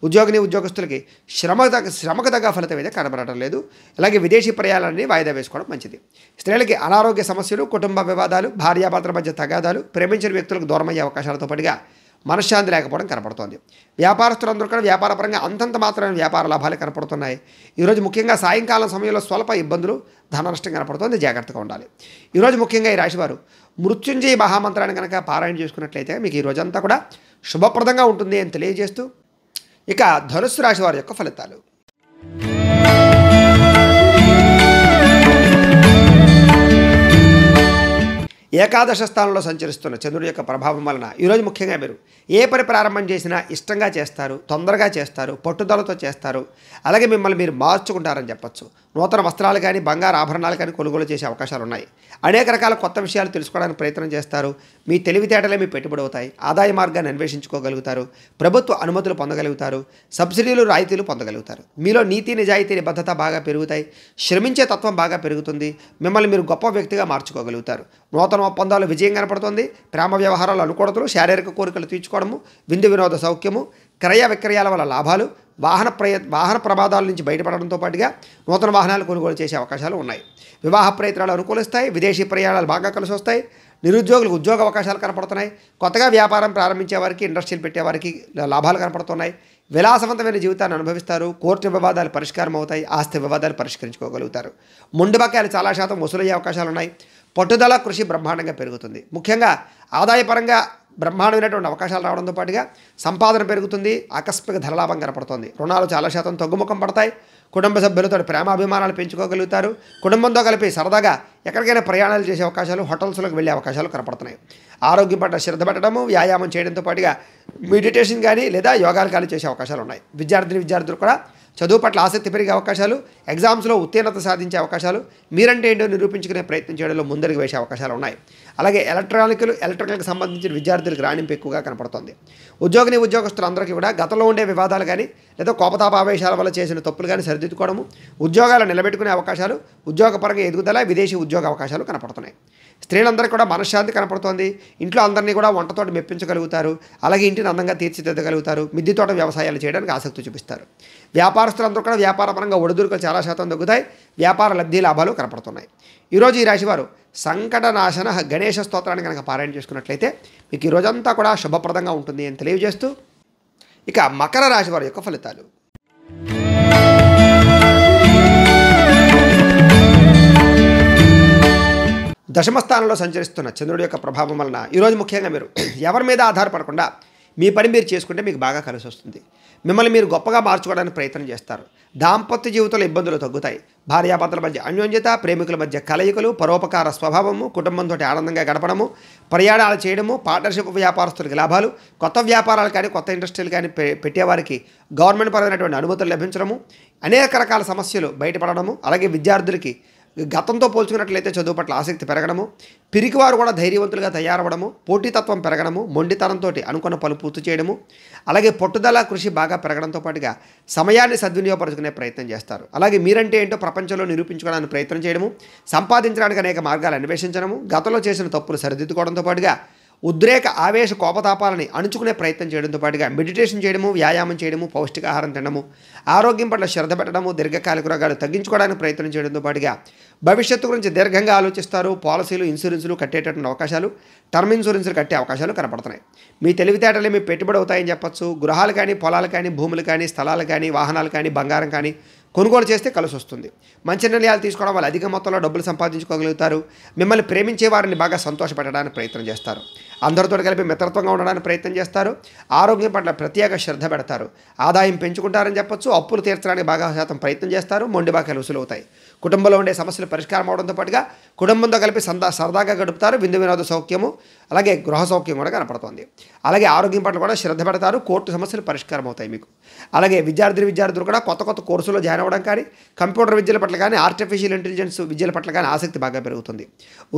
ఉద్యోగస్తులకి శ్రమకు తగ్గ ఫలితం అయితే కనబడటం లేదు. అలాగే విదేశీ ప్రయాణాలని వాయిదా వేసుకోవడం మంచిది. స్త్రీలకి అనారోగ్య సమస్యలు, కుటుంబ వివాదాలు, భార్యాభర్తల మధ్య తగాదాలు, ప్రేమించిన వ్యక్తులకు దూరమయ్యే అవకాశాలతో పాటుగా మనశ్శాంతి లేకపోవడం కనపడుతోంది. వ్యాపారస్తులందరూ కూడా వ్యాపారపరంగా అంతంత మాత్రమే వ్యాపార లాభాలు కనపడుతున్నాయి. ఈరోజు ముఖ్యంగా సాయంకాలం సమయంలో స్వల్ప ఇబ్బందులు, ధన నష్టం కనపడుతుంది, జాగ్రత్తగా ఉండాలి. ఈరోజు ముఖ్యంగా ఈ రాశివారు మృత్యుంజయ మహామంత్రాన్ని కనుక పారాయణ చేసుకున్నట్లయితే మీకు ఈ రోజంతా కూడా శుభప్రదంగా ఉంటుంది అని తెలియజేస్తూ ఇక ధనుస్సు రాశి వారి యొక్క ఫలితాలు. ఏకాదశ స్థానంలో సంచరిస్తున్న చంద్రుడి యొక్క ప్రభావం వలన ఈరోజు ముఖ్యంగా మీరు ఏ పని ప్రారంభం చేసినా ఇష్టంగా చేస్తారు, తొందరగా చేస్తారు, పట్టుదలతో చేస్తారు. అలాగే మిమ్మల్ని మీరు మార్చుకుంటారని చెప్పచ్చు. నూతన వస్త్రాలు కానీ బంగారు ఆభరణాలు కానీ కొనుగోలు చేసే అవకాశాలు ఉన్నాయి. అనేక రకాల కొత్త విషయాలు తెలుసుకోవడానికి ప్రయత్నం చేస్తారు. మీ తెలివితేటలే మీ పెట్టుబడి అవుతాయి. ఆదాయ మార్గాన్ని అన్వేషించుకోగలుగుతారు. ప్రభుత్వ అనుమతులు పొందగలుగుతారు. సబ్సిడీలు, రాయితీలు పొందగలుగుతారు. మీలో నీతి, నిజాయితీ, నిబద్ధత బాగా పెరుగుతాయి. శ్రమించే తత్వం బాగా పెరుగుతుంది. మిమ్మల్ని మీరు గొప్ప వ్యక్తిగా మార్చుకోగలుగుతారు. నూతన ఒప్పందాలు విజయం కనపడుతుంది. ప్రేమ వ్యవహారాలు అనుకూలతలు, శారీరక కోరికలు తీర్చుకోవడము, విందు వినోద సౌఖ్యము, క్రయ విక్రయాల వల్ల లాభాలు, వాహన ప్రమాదాల నుంచి బయటపడడంతో పాటుగా నూతన వాహనాలు కొనుగోలు చేసే అవకాశాలు ఉన్నాయి. వివాహ ప్రయత్నాలు అనుకూలిస్తాయి. విదేశీ ప్రయాణాలు బాగా కలిసి వస్తాయి. నిరుద్యోగులకు ఉద్యోగ అవకాశాలు కనపడుతున్నాయి. కొత్తగా వ్యాపారం ప్రారంభించే వారికి, ఇండస్ట్రీలు పెట్టేవారికి లాభాలు కనపడుతున్నాయి. విలాసవంతమైన జీవితాన్ని అనుభవిస్తారు. కోర్టు వివాదాలు పరిష్కారం అవుతాయి. ఆస్తి వివాదాలు పరిష్కరించుకోగలుగుతారు. మొండి బకాయిలు చాలా శాతం వసూలయ్యే అవకాశాలు ఉన్నాయి. పట్టుదల, కృషి బ్రహ్మాండంగా పెరుగుతుంది. ముఖ్యంగా ఆదాయపరంగా బ్రహ్మాండమైనటువంటి అవకాశాలు రావడంతో పాటుగా సంపాదన పెరుగుతుంది. ఆకస్మిక ధనలాభం కనపడుతుంది. రుణాలు చాలా శాతం తగ్గుముఖం పడతాయి. కుటుంబ సభ్యులతో ప్రేమాభిమానాలు పెంచుకోగలుగుతారు. కుటుంబంతో కలిపి సరదాగా ఎక్కడికైనా ప్రయాణాలు చేసే అవకాశాలు, హోటల్స్లోకి వెళ్ళే అవకాశాలు కనపడుతున్నాయి. ఆరోగ్యం పట్ల శ్రద్ధ పెట్టడము, వ్యాయామం చేయడంతో పాటుగా మెడిటేషన్ కానీ లేదా యోగాలు కానీ చేసే అవకాశాలు ఉన్నాయి. విద్యార్థులు కూడా చదువు పట్ల ఆసక్తి పెరిగే అవకాశాలు, ఎగ్జామ్స్లో ఉత్తీర్ణత సాధించే అవకాశాలు, మీరంటే ఏంటో నిరూపించుకునే ప్రయత్నం చేయడంలో ముందడుగు వేసే అవకాశాలు ఉన్నాయి. అలాగే ఎలక్ట్రికల్కి సంబంధించిన విద్యార్థులకు రాణింపు ఎక్కువగా కనపడుతుంది. ఉద్యోగస్తులందరికీ కూడా గతంలో ఉండే వివాదాలు కానీ లేదా కోపతాపావేశాల వల్ల చేసిన తప్పులు కానీ సరిదిద్దుకోవడము, ఉద్యోగాలు నిలబెట్టుకునే అవకాశాలు, ఉద్యోగపరంగా ఎదుగుదల, విదేశీ ఉద్యోగ అవకాశాలు కనపడుతున్నాయి. స్త్రీలందరికీ కూడా మనశ్శాంతి కనపడుతోంది. ఇంట్లో అందరినీ కూడా వంటతోటి మెప్పించగలుగుతారు. అలాగే ఇంటిని అందంగా తీర్చిదిద్దగలుగుతారు. మిద్దె తోట వ్యవసాయాలు చేయడానికి ఆసక్తి చూపిస్తారు. వ్యాపారస్తులందరూ కూడా వ్యాపారపరంగా ఒడిదుడుకులు చాలా శాతం తగ్గుతాయి. వ్యాపార లబ్ధి లాభాలు కనపడుతున్నాయి. ఈరోజు ఈ రాశివారు సంకటనాశన గణేష స్తోత్రాన్ని కనుక పారాయణ చేసుకున్నట్లయితే మీకు ఈ రోజంతా కూడా శుభప్రదంగా ఉంటుంది అని తెలియజేస్తూ ఇక మకర రాశి వారి యొక్క ఫలితాలు. దశమ స్థానంలో సంచరిస్తున్న చంద్రుడి యొక్క ప్రభావం వలన ఈరోజు ముఖ్యంగా మీరు ఎవరి మీద ఆధారపడకుండా మీ పని మీరు చేసుకుంటే మీకు బాగా కలిసి వస్తుంది. మిమ్మల్ని మీరు గొప్పగా మార్చుకోవడానికి ప్రయత్నం చేస్తారు. దాంపత్య జీవితంలో ఇబ్బందులు తగ్గుతాయి. భార్యాభర్తల మధ్య అన్యోన్యత, ప్రేమికుల మధ్య కలయికలు, పరోపకార స్వభావము, కుటుంబంతో ఆనందంగా గడపడము, ప్రయాణాలు చేయడము, పార్ట్నర్షిప్ వ్యాపారస్తులకు లాభాలు, కొత్త వ్యాపారాలు కానీ కొత్త ఇండస్ట్రీలు కానీ పెట్టేవారికి గవర్నమెంట్ పరమైనటువంటి అనుమతులు లభించడము, అనేక రకాల సమస్యలు బయటపడడము, అలాగే విద్యార్థులకి గతంతో పోల్చుకున్నట్లయితే చదువు పట్ల ఆసక్తి పెరగడము, పిరికివారు కూడా ధైర్యవంతులుగా తయారవడము, పోటీతత్వం పెరగడము, మొండితనంతో అనుకున్న పనులు పూర్తి చేయడము, అలాగే పట్టుదల, కృషి బాగా పెరగడంతో పాటుగా సమయాన్ని సద్వినియోగపరుచుకునే ప్రయత్నం చేస్తారు. అలాగే మీరంటే ఏంటో ప్రపంచంలో నిరూపించుకోవడానికి ప్రయత్నం చేయడము, సంపాదించడానికి అనేక మార్గాలు అన్వేషించడము, గతంలో చేసిన తప్పులు సరిదిద్దుకోవడంతో పాటుగా ఉద్రేక, ఆవేశ, కోపతాపాలని అణుచుకునే ప్రయత్నం చేయడంతో పాటుగా మెడిటేషన్ చేయడము, వ్యాయామం చేయడము, పౌష్టికాహారం తినడము, ఆరోగ్యం పట్ల శ్రద్ధ పెట్టడము, దీర్ఘకాలిక రోగాలు తగ్గించుకోవడానికి ప్రయత్నం చేయడంతో పాటుగా భవిష్యత్తు గురించి దీర్ఘంగా ఆలోచిస్తారు. పాలసీలు, ఇన్సూరెన్సులు కట్టేటటువంటి అవకాశాలు, టర్మ్ ఇన్సూరెన్సులు కట్టే అవకాశాలు కనపడుతున్నాయి. మీ తెలివితేటలే మీ పెట్టుబడి అవుతాయని చెప్పచ్చు. గృహాలు కానీ, పొలాలు కానీ, భూములు కానీ, స్థలాలు కానీ, వాహనాలు కానీ, బంగారం కానీ కొనుగోలు చేస్తే కలిసి వస్తుంది. మంచి నిర్ణయాలు తీసుకోవడం వల్ల అధిక మొత్తంలో డబ్బులు సంపాదించుకోగలుగుతారు. మిమ్మల్ని ప్రేమించే వారిని బాగా సంతోషపెట్టడానికి ప్రయత్నం చేస్తారు. అందరితో కలిపి మిత్రత్వంగా ఉండడానికి ప్రయత్నం చేస్తారు. ఆరోగ్యం పట్ల ప్రత్యేక శ్రద్ధ పెడతారు. ఆదాయం పెంచుకుంటారని చెప్పొచ్చు. అప్పులు తీర్చడానికి బాగా శాతం ప్రయత్నం చేస్తారు. మొండి బాగా వసూలవుతాయి. కుటుంబంలో ఉండే సమస్యలు పరిష్కారం అవడంతో పాటుగా కుటుంబంతో కలిపి సరదాగా గడుపుతారు. విందు వినోద సౌఖ్యము, అలాగే గృహ సౌఖ్యం కూడా కనపడుతుంది. అలాగే ఆరోగ్యం పట్ల కూడా శ్రద్ధ పెడతారు. కోర్టు సమస్యలు పరిష్కారం అవుతాయి మీకు. అలాగే విద్యార్థులు కూడా కొత్త కోర్సులో జాయిన్ అవ్వడం కానీ, కంప్యూటర్ విద్యల పట్ల కానీ, ఆర్టిఫిషియల్ ఇంటెలిజెన్స్ విద్యల పట్ల కానీ ఆసక్తి బాగా పెరుగుతుంది.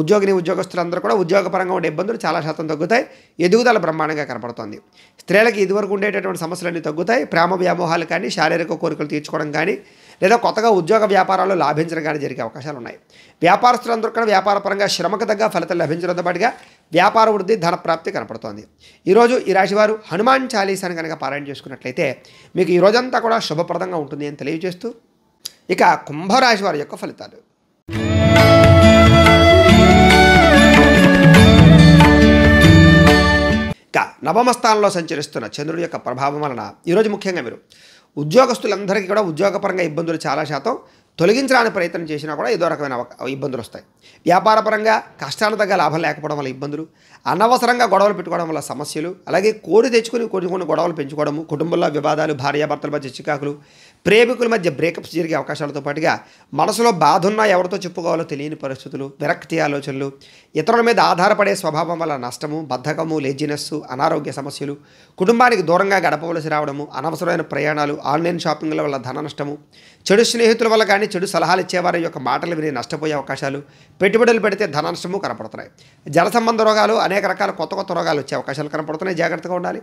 ఉద్యోగస్తులందరూ కూడా ఉద్యోగపరంగా ఉండే ఇబ్బందులు చాలా శాతం తగ్గుతాయి. ఎదుగుదల బ్రహ్మాండంగా కనపడుతుంది. స్త్రీలకి ఇదివరకు ఉండేటటువంటి సమస్యలన్నీ తగ్గుతాయి. ప్రేమ వ్యామోహాలు కానీ, శారీరక కోరికలు తీర్చుకోవడం కానీ, లేదా కొత్తగా ఉద్యోగ వ్యాపారాల్లో లాభించడం కానీ జరిగే అవకాశాలు ఉన్నాయి. వ్యాపారస్తులందరూ కూడా వ్యాపారపరంగా శ్రమకు తగ్గ ఫలితాలు లభించడంతో పాటుగా వ్యాపార వృద్ధి, ధన ప్రాప్తి కనపడుతోంది. ఈరోజు ఈ రాశివారు హనుమాన్ చాలీసాని కనుక పారాయణ చేసుకున్నట్లయితే మీకు ఈ రోజంతా కూడా శుభప్రదంగా ఉంటుంది అని తెలియజేస్తూ ఇక కుంభరాశి వారి యొక్క ఫలితాలు. ఇక నవమ స్థానంలో సంచరిస్తున్న చంద్రుడి యొక్క ప్రభావం వలన ఈరోజు ముఖ్యంగా మీరు ఉద్యోగస్తులందరికీ కూడా ఉద్యోగపరంగా ఇబ్బందులు చాలా శాతం తొలగించడానికి ప్రయత్నం చేసినా కూడా ఏదో రకమైన ఇబ్బందులు వస్తాయి. వ్యాపారపరంగా కష్టాలు తగ్గ లాభం లేకపోవడం వల్ల ఇబ్బందులు, అనవసరంగా గొడవలు పెట్టుకోవడం వల్ల సమస్యలు, అలాగే కోడి తెచ్చుకుని కొన్ని గొడవలు పెంచుకోవడము, కుటుంబంలో వివాదాలు, భార్యాభర్తల మధ్య చికాకులు, ప్రేమికుల మధ్య బ్రేకప్స్ జరిగే అవకాశాలతో పాటుగా మనసులో బాధ ఉన్నా ఎవరితో చెప్పుకోవాలో తెలియని పరిస్థితులు, విరక్తి ఆలోచనలు, ఇతరుల మీద ఆధారపడే స్వభావం వల్ల నష్టము, బద్ధకము, లేజినెస్సు, అనారోగ్య సమస్యలు, కుటుంబానికి దూరంగా గడపవలసి రావడము, అనవసరమైన ప్రయాణాలు, ఆన్లైన్ షాపింగ్ల వల్ల ధన నష్టము, చెడు స్నేహితుల వల్ల కానీ చెడు సలహాలు ఇచ్చేవారి యొక్క మాటలు విని నష్టపోయే అవకాశాలు, పెట్టుబడులు పెడితే ధన నష్టము కనపడుతున్నాయి. జల సంబంధ రోగాలు, అనేక రకాల కొత్త రోగాలు వచ్చే అవకాశాలు కనపడుతున్నాయి. జాగ్రత్తగా ఉండాలి.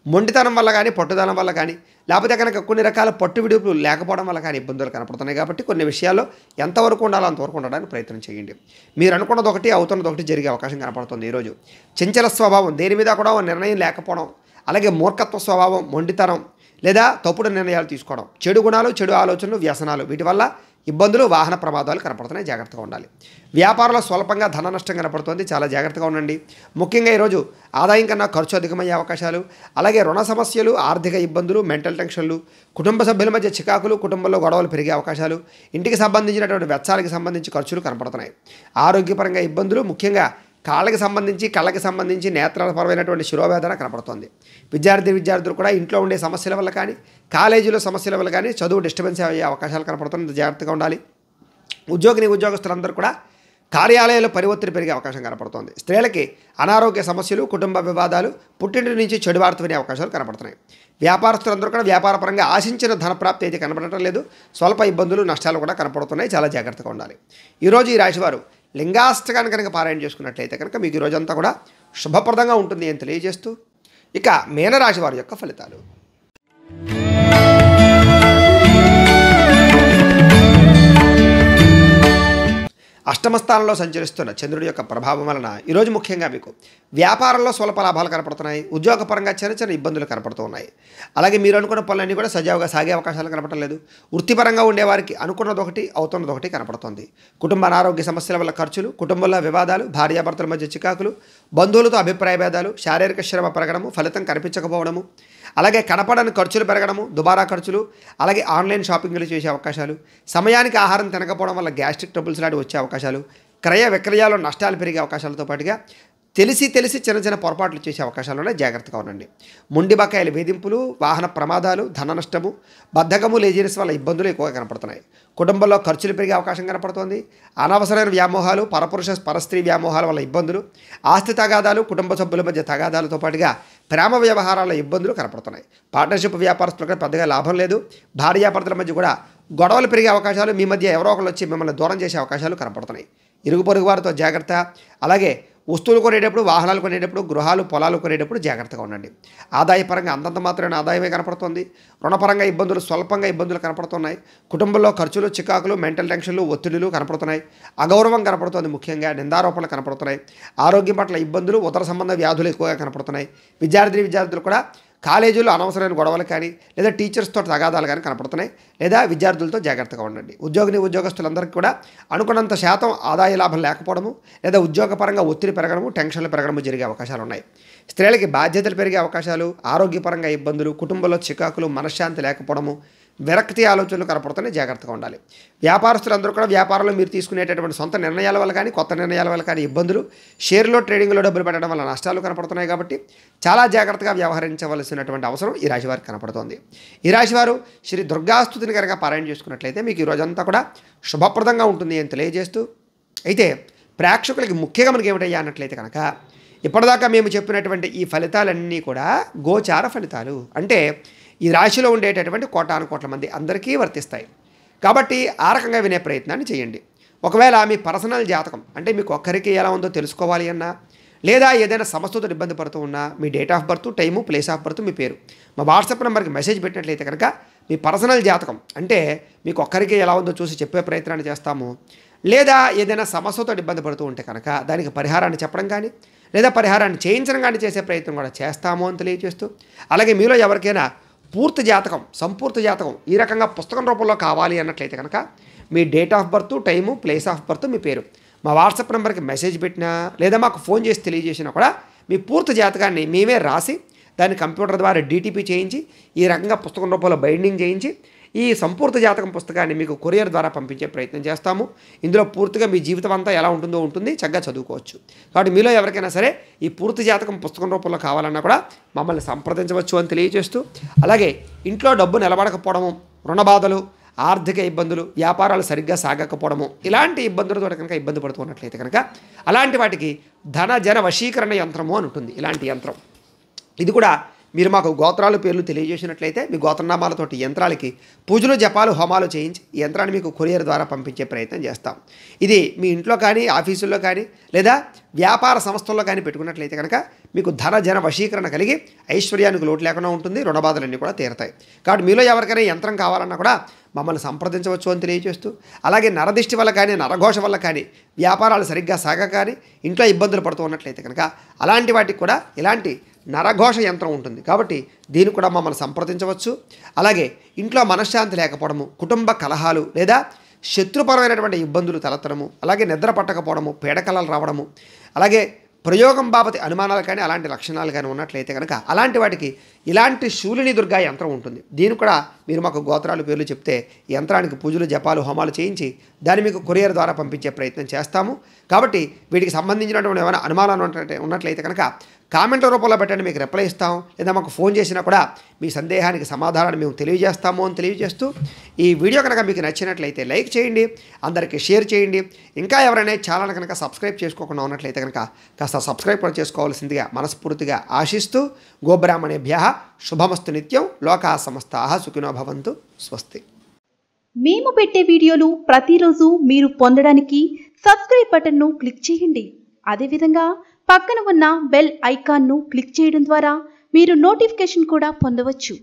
మొండితనం వల్ల కానీ, పట్టుదనం వల్ల కానీ, లేకపోతే కనుక కొన్ని రకాల పట్టు విడుపులు లేకపోవడం వల్ల కానీ ఇబ్బందులు కనపడుతున్నాయి. కాబట్టి కొన్ని విషయాల్లో ఎంతవరకు ఉండాలో అంతవరకు ఉండడానికి ప్రయత్నం చేయండి. మీరు అనుకున్నది ఒకటి, అవుతున్నది ఒకటి జరిగే అవకాశం కనపడుతుంది. ఈరోజు చంచల స్వభావం, దేని మీద కూడా నిర్ణయం లేకపోవడం, అలాగే మూర్ఖత్వ స్వభావం, మొండితనం లేదా తప్పుడు నిర్ణయాలు తీసుకోవడం, చెడు గుణాలు, చెడు ఆలోచనలు, వ్యసనాలు, వీటి వల్ల ఇబ్బందులు, వాహన ప్రమాదాలు కనపడుతున్నాయి. జాగ్రత్తగా ఉండాలి. వ్యాపారంలో స్వల్పంగా ధన నష్టం కనపడుతుంది. చాలా జాగ్రత్తగా ఉండండి. ముఖ్యంగా ఈరోజు ఆదాయం కన్నా ఖర్చు అధికమయ్యే అవకాశాలు, అలాగే రుణ సమస్యలు, ఆర్థిక ఇబ్బందులు, మెంటల్ టెన్షన్లు, కుటుంబ సభ్యుల మధ్య చికాకులు, కుటుంబంలో గొడవలు పెరిగే అవకాశాలు, ఇంటికి సంబంధించినటువంటి వెచ్చాలకి సంబంధించి ఖర్చులు కనపడుతున్నాయి. ఆరోగ్యపరంగా ఇబ్బందులు, ముఖ్యంగా కాళ్ళకి సంబంధించి, కళ్ళకి సంబంధించి నేత్రపరమైనటువంటి శిరోవేదన కనపడుతుంది. విద్యార్థులు కూడా ఇంట్లో ఉండే సమస్యల వల్ల కానీ, కాలేజీలో సమస్యల వల్ల కానీ చదువు డిస్టర్బెన్స్ అయ్యే అవకాశాలు కనపడుతుంది. జాగ్రత్తగా ఉండాలి. ఉద్యోగస్తులందరూ కూడా కార్యాలయాల్లో పని ఒత్తిడి పెరిగే అవకాశం కనపడుతుంది. స్త్రీలకి అనారోగ్య సమస్యలు, కుటుంబ వివాదాలు, పుట్టింటి నుంచి చెడు వార్త వినే అవకాశాలు కనపడుతున్నాయి. వ్యాపారస్తులందరూ కూడా వ్యాపారపరంగా ఆశించిన ధన ప్రాప్తి అయితే కనపడటం లేదు. స్వల్ప ఇబ్బందులు, నష్టాలు కూడా కనపడుతున్నాయి. చాలా జాగ్రత్తగా ఉండాలి. ఈరోజు ఈ రాశివారు లింగాష్టకాన్ని కనుక పారాయణ చేసుకున్నట్లయితే కనుక మీకు ఈ రోజంతా కూడా శుభప్రదంగా ఉంటుంది అని తెలియజేస్తూ ఇక మీనరాశి వారి యొక్క ఫలితాలు. అష్టమ స్థానంలో సంచరిస్తున్న చంద్రుడి యొక్క ప్రభావం వలన ఈరోజు ముఖ్యంగా మీకు వ్యాపారంలో స్వల్ప లాభాలు కనపడుతున్నాయి. ఉద్యోగపరంగా చిన్న ఇబ్బందులు కనపడుతూ ఉన్నాయి. అలాగే మీరు అనుకున్న పనులన్నీ కూడా సజావుగా సాగే అవకాశాలు కనపడటం లేదు. వృత్తిపరంగా ఉండేవారికి అనుకున్నది ఒకటి, అవుతున్నది ఒకటి కనపడుతుంది. కుటుంబ అనారోగ్య సమస్యల వల్ల ఖర్చులు, కుటుంబంలో వివాదాలు, భార్యాభర్తల మధ్య చికాకులు, బంధువులతో అభిప్రాయ భేదాలు, శారీరక శ్రమ పెరగడము, ఫలితం కనిపించకపోవడము, అలాగే కనపడని ఖర్చులు పెరగడము, దుబారా ఖర్చులు, అలాగే ఆన్లైన్ షాపింగ్లు చేసే అవకాశాలు, సమయానికి ఆహారం తినకపోవడం వల్ల గ్యాస్ట్రిక్ ట్రబుల్స్ లాంటివి వచ్చే అవకాశాలు, క్రయ విక్రయాల్లో నష్టాలు పెరిగే అవకాశాలతో పాటుగా తెలిసి చిన్న పొరపాట్లు చేసే అవకాశాలు ఉన్నాయి. జాగ్రత్తగా ఉండండి. మొండి బకాయిల వేధింపులు, వాహన ప్రమాదాలు, ధన నష్టము, బద్ధకము, లేజినెస్ వల్ల ఇబ్బందులు ఎక్కువగా కనపడుతున్నాయి. కుటుంబంలో ఖర్చులు పెరిగే అవకాశం కనపడుతోంది. అనవసరమైన వ్యామోహాలు, పరస్త్రీ వ్యామోహాల వల్ల ఇబ్బందులు, ఆస్తి తగాదాలు, కుటుంబ సభ్యుల మధ్య తగాదాలతో పాటుగా ప్రేమ వ్యవహారాల ఇబ్బందులు కనపడుతున్నాయి. పార్ట్నర్షిప్ వ్యాపారస్తులకు పెద్దగా లాభం లేదు. భార్యాభర్తల మధ్య కూడా గొడవలు పెరిగే అవకాశాలు, మీ మధ్య ఎవరో ఒకరు వచ్చి మిమ్మల్ని దూరం చేసే అవకాశాలు కనపడుతున్నాయి. ఇరుగు పొరుగు వారితో జాగ్రత్త. అలాగే వస్తువులు కొనేటప్పుడు, వాహనాలు కొనేటప్పుడు, గృహాలు, పొలాలు కొనేటప్పుడు జాగ్రత్తగా ఉండండి. ఆదాయపరంగా అంతంత మాత్రమే ఆదాయమే కనపడుతుంది. రుణపరంగా ఇబ్బందులు, స్వల్పంగా ఇబ్బందులు కనపడుతున్నాయి. కుటుంబంలో ఖర్చులు, చికాకులు, మెంటల్ టెన్షన్లు, ఒత్తిడులు కనపడుతున్నాయి. అగౌరవం కనపడుతుంది. ముఖ్యంగా నిందారోపణలు కనపడుతున్నాయి. ఆరోగ్యం పట్ల ఇబ్బందులు, ఉదర సంబంధ వ్యాధులు ఎక్కువగా కనపడుతున్నాయి. విద్యార్థులు కూడా కాలేజీలో అనవసరమైన గొడవలు కానీ, లేదా టీచర్స్తో తగాదాలు కానీ కనపడుతున్నాయి. లేదా విద్యార్థులతో జాగ్రత్తగా ఉండండి. ఉద్యోగస్తులందరికీ కూడా అనుకున్నంత శాతం ఆదాయ లాభం లేకపోవడము, లేదా ఉద్యోగపరంగా ఒత్తిడి పెరగడము, టెన్షన్లు పెరగడము జరిగే అవకాశాలు ఉన్నాయి. స్త్రీలకి బాధ్యతలు పెరిగే అవకాశాలు, ఆరోగ్యపరంగా ఇబ్బందులు, కుటుంబంలో చికాకులు, మనశ్శాంతి లేకపోవడము, విరక్తి ఆలోచనలు కనపడుతున్నాయి. జాగ్రత్తగా ఉండాలి. వ్యాపారస్తులందరూ కూడా వ్యాపారంలో మీరు తీసుకునేటటువంటి సొంత నిర్ణయాల వల్ల కానీ, కొత్త నిర్ణయాల వల్ల కానీ ఇబ్బందులు, షేర్లో ట్రేడింగ్లో డబ్బులు పెట్టడం వల్ల నష్టాలు కనపడుతున్నాయి. కాబట్టి చాలా జాగ్రత్తగా వ్యవహరించవలసినటువంటి అవసరం ఈ రాశివారికి కనపడుతోంది. ఈ రాశివారు శ్రీ దుర్గాస్తుతిని కనుక పారాయణ చేసుకున్నట్లయితే మీకు ఈ రోజంతా కూడా శుభప్రదంగా ఉంటుంది అని తెలియజేస్తూ, అయితే ప్రేక్షకులకి ముఖ్యంగా మనకి ఏమిటయ్యా అన్నట్లయితే కనుక ఇప్పటిదాకా మేము చెప్పినటువంటి ఈ ఫలితాలన్నీ కూడా గోచార ఫలితాలు, అంటే ఈ రాశిలో ఉండేటటువంటి కోటాను మంది అందరికీ వర్తిస్తాయి. కాబట్టి ఆ రకంగా వినే ప్రయత్నాన్ని చేయండి. ఒకవేళ మీ పర్సనల్ జాతకం, అంటే మీకు ఒక్కరికి ఎలా ఉందో తెలుసుకోవాలి అన్నా, లేదా ఏదైనా సమస్యతో ఇబ్బంది పడుతూ ఉన్నా, మీ date of birth, time, place of birth, మీ పేరు మా వాట్సాప్ నెంబర్కి మెసేజ్ పెట్టినట్లయితే కనుక మీ పర్సనల్ జాతకం, అంటే మీకు ఒక్కరికి ఎలా ఉందో చూసి చెప్పే ప్రయత్నాన్ని చేస్తాము. లేదా ఏదైనా సమస్యతో ఇబ్బంది పడుతూ ఉంటే కనుక దానికి పరిహారాన్ని చెప్పడం కానీ లేదా పరిహారాన్ని చేయించడం కానీ చేసే ప్రయత్నం కూడా చేస్తాము అని తెలియజేస్తూ, అలాగే మీలో ఎవరికైనా పూర్తి జాతకం, సంపూర్తి జాతకం ఈ రకంగా పుస్తకం రూపంలో కావాలి అన్నట్లయితే కనుక మీ date of birth, time, place of birth, మీ పేరు మా వాట్సాప్ నెంబర్కి మెసేజ్ పెట్టినా లేదా మాకు ఫోన్ చేసి తెలియజేసినా కూడా మీ పూర్తి జాతకాన్ని మేమే రాసి దాన్ని కంప్యూటర్ ద్వారా డీటీపీ చేయించి ఈ రకంగా పుస్తకం రూపంలో బైండింగ్ చేయించి ఈ సంపూర్తి జాతకం పుస్తకాన్ని మీకు కొరియర్ ద్వారా పంపించే ప్రయత్నం చేస్తాము. ఇందులో పూర్తిగా మీ జీవితం అంతా ఎలా ఉంటుందో ఉంటుంది, చక్కగా చదువుకోవచ్చు. కాబట్టి మీలో ఎవరికైనా సరే ఈ పూర్తి జాతకం పుస్తకం రూపంలో కావాలన్నా కూడా మమ్మల్ని సంప్రదించవచ్చు అని తెలియజేస్తూ, అలాగే ఇంట్లో డబ్బు నిలబడకపోవడము, రుణ బాధలు, ఆర్థిక ఇబ్బందులు, వ్యాపారాలు సరిగ్గా సాగకపోవడము, ఇలాంటి ఇబ్బందులతో కనుక ఇబ్బంది పడుతున్నట్లయితే కనుక అలాంటి వాటికి ధన జన వశీకరణ యంత్రము అని ఉంటుంది. ఇలాంటి యంత్రం ఇది కూడా మీరు మాకు గోత్రాలు పేర్లు తెలియజేసినట్లయితే మీ గోత్రనామాలతోటి యంత్రాలకి పూజలు, జపాలు, హోమాలు చేయించి ఈ యంత్రాన్ని మీకు కొరియర్ ద్వారా పంపించే ప్రయత్నం చేస్తాం. ఇది మీ ఇంట్లో కానీ, ఆఫీసుల్లో కానీ లేదా వ్యాపార సంస్థల్లో కానీ పెట్టుకున్నట్లయితే కనుక మీకు ధన జన వశీకరణ కలిగి ఐశ్వర్యానికి లోటు లేకుండా ఉంటుంది, రుణబాధలన్నీ కూడా తీరతాయి. కాబట్టి మీలో ఎవరికైనా యంత్రం కావాలన్నా కూడా మమ్మల్ని సంప్రదించవచ్చు అని తెలియజేస్తూ, అలాగే నరదిష్టి వల్ల కానీ, నరఘోష వల్ల కానీ, వ్యాపారాలు సరిగ్గా సాగక కానీ ఇంట్లో ఇబ్బందులు పడుతూ ఉన్నట్లయితే కనుక అలాంటి వాటికి కూడా ఇలాంటి నరఘోష యంత్రం ఉంటుంది. కాబట్టి దీన్ని కూడా మమ్మల్ని సంప్రదించవచ్చు. అలాగే ఇంట్లో మనశ్శాంతి లేకపోవడము, కుటుంబ కలహాలు లేదా శత్రుపరమైనటువంటి ఇబ్బందులు తలెత్తడము, అలాగే నిద్ర పట్టకపోవడము, పీడకలలు రావడము, అలాగే ప్రయోగం బాబతి అనుమానాలు కానీ అలాంటి లక్షణాలు కానీ ఉన్నట్లయితే కనుక అలాంటి వాటికి ఇలాంటి శూలిని దుర్గా యంత్రం ఉంటుంది. దీన్ని కూడా మీరు మాకు గోత్రాలు పేర్లు చెప్తే యంత్రానికి పూజలు, జపాలు, హోమాలు చేయించి దాన్ని మీకు కొరియర్ ద్వారా పంపించే ప్రయత్నం చేస్తాము. కాబట్టి వీటికి సంబంధించినటువంటి ఏమైనా అనుమానాలు ఉన్నట్లయితే కనుక కామెంట్ల రూపంలో పెట్టండి, మీకు రిప్లై ఇస్తాం. లేదా మాకు ఫోన్ చేసినా కూడా మీ సందేహానికి సమాధానాన్ని మేము తెలియజేస్తాము అని తెలియజేస్తూ, ఈ వీడియో కనుక మీకు నచ్చినట్లయితే లైక్ చేయండి, అందరికీ షేర్ చేయండి. ఇంకా ఎవరైనా ఛానల్ కనుక సబ్స్క్రైబ్ చేసుకోకుండా ఉన్నట్లయితే కనుక కాస్త సబ్స్క్రైబ్ కూడా చేసుకోవాల్సిందిగా మనస్ఫూర్తిగా ఆశిస్తూ, గోబ్రాహ్మణేభ్యః శుభమస్తు నిత్యం, లోకా సమస్తాః సుఖినో భవంతు, స్వస్తి. మేము పెట్టే వీడియోలు ప్రతిరోజు మీరు పొందడానికి సబ్స్క్రైబ్ బటన్ను క్లిక్ చేయండి. అదేవిధంగా పక్కన ఉన్న బెల్ ఐకాన్ను క్లిక్ చేయడం ద్వారా మీరు నోటిఫికేషన్ కూడా పొందవచ్చు.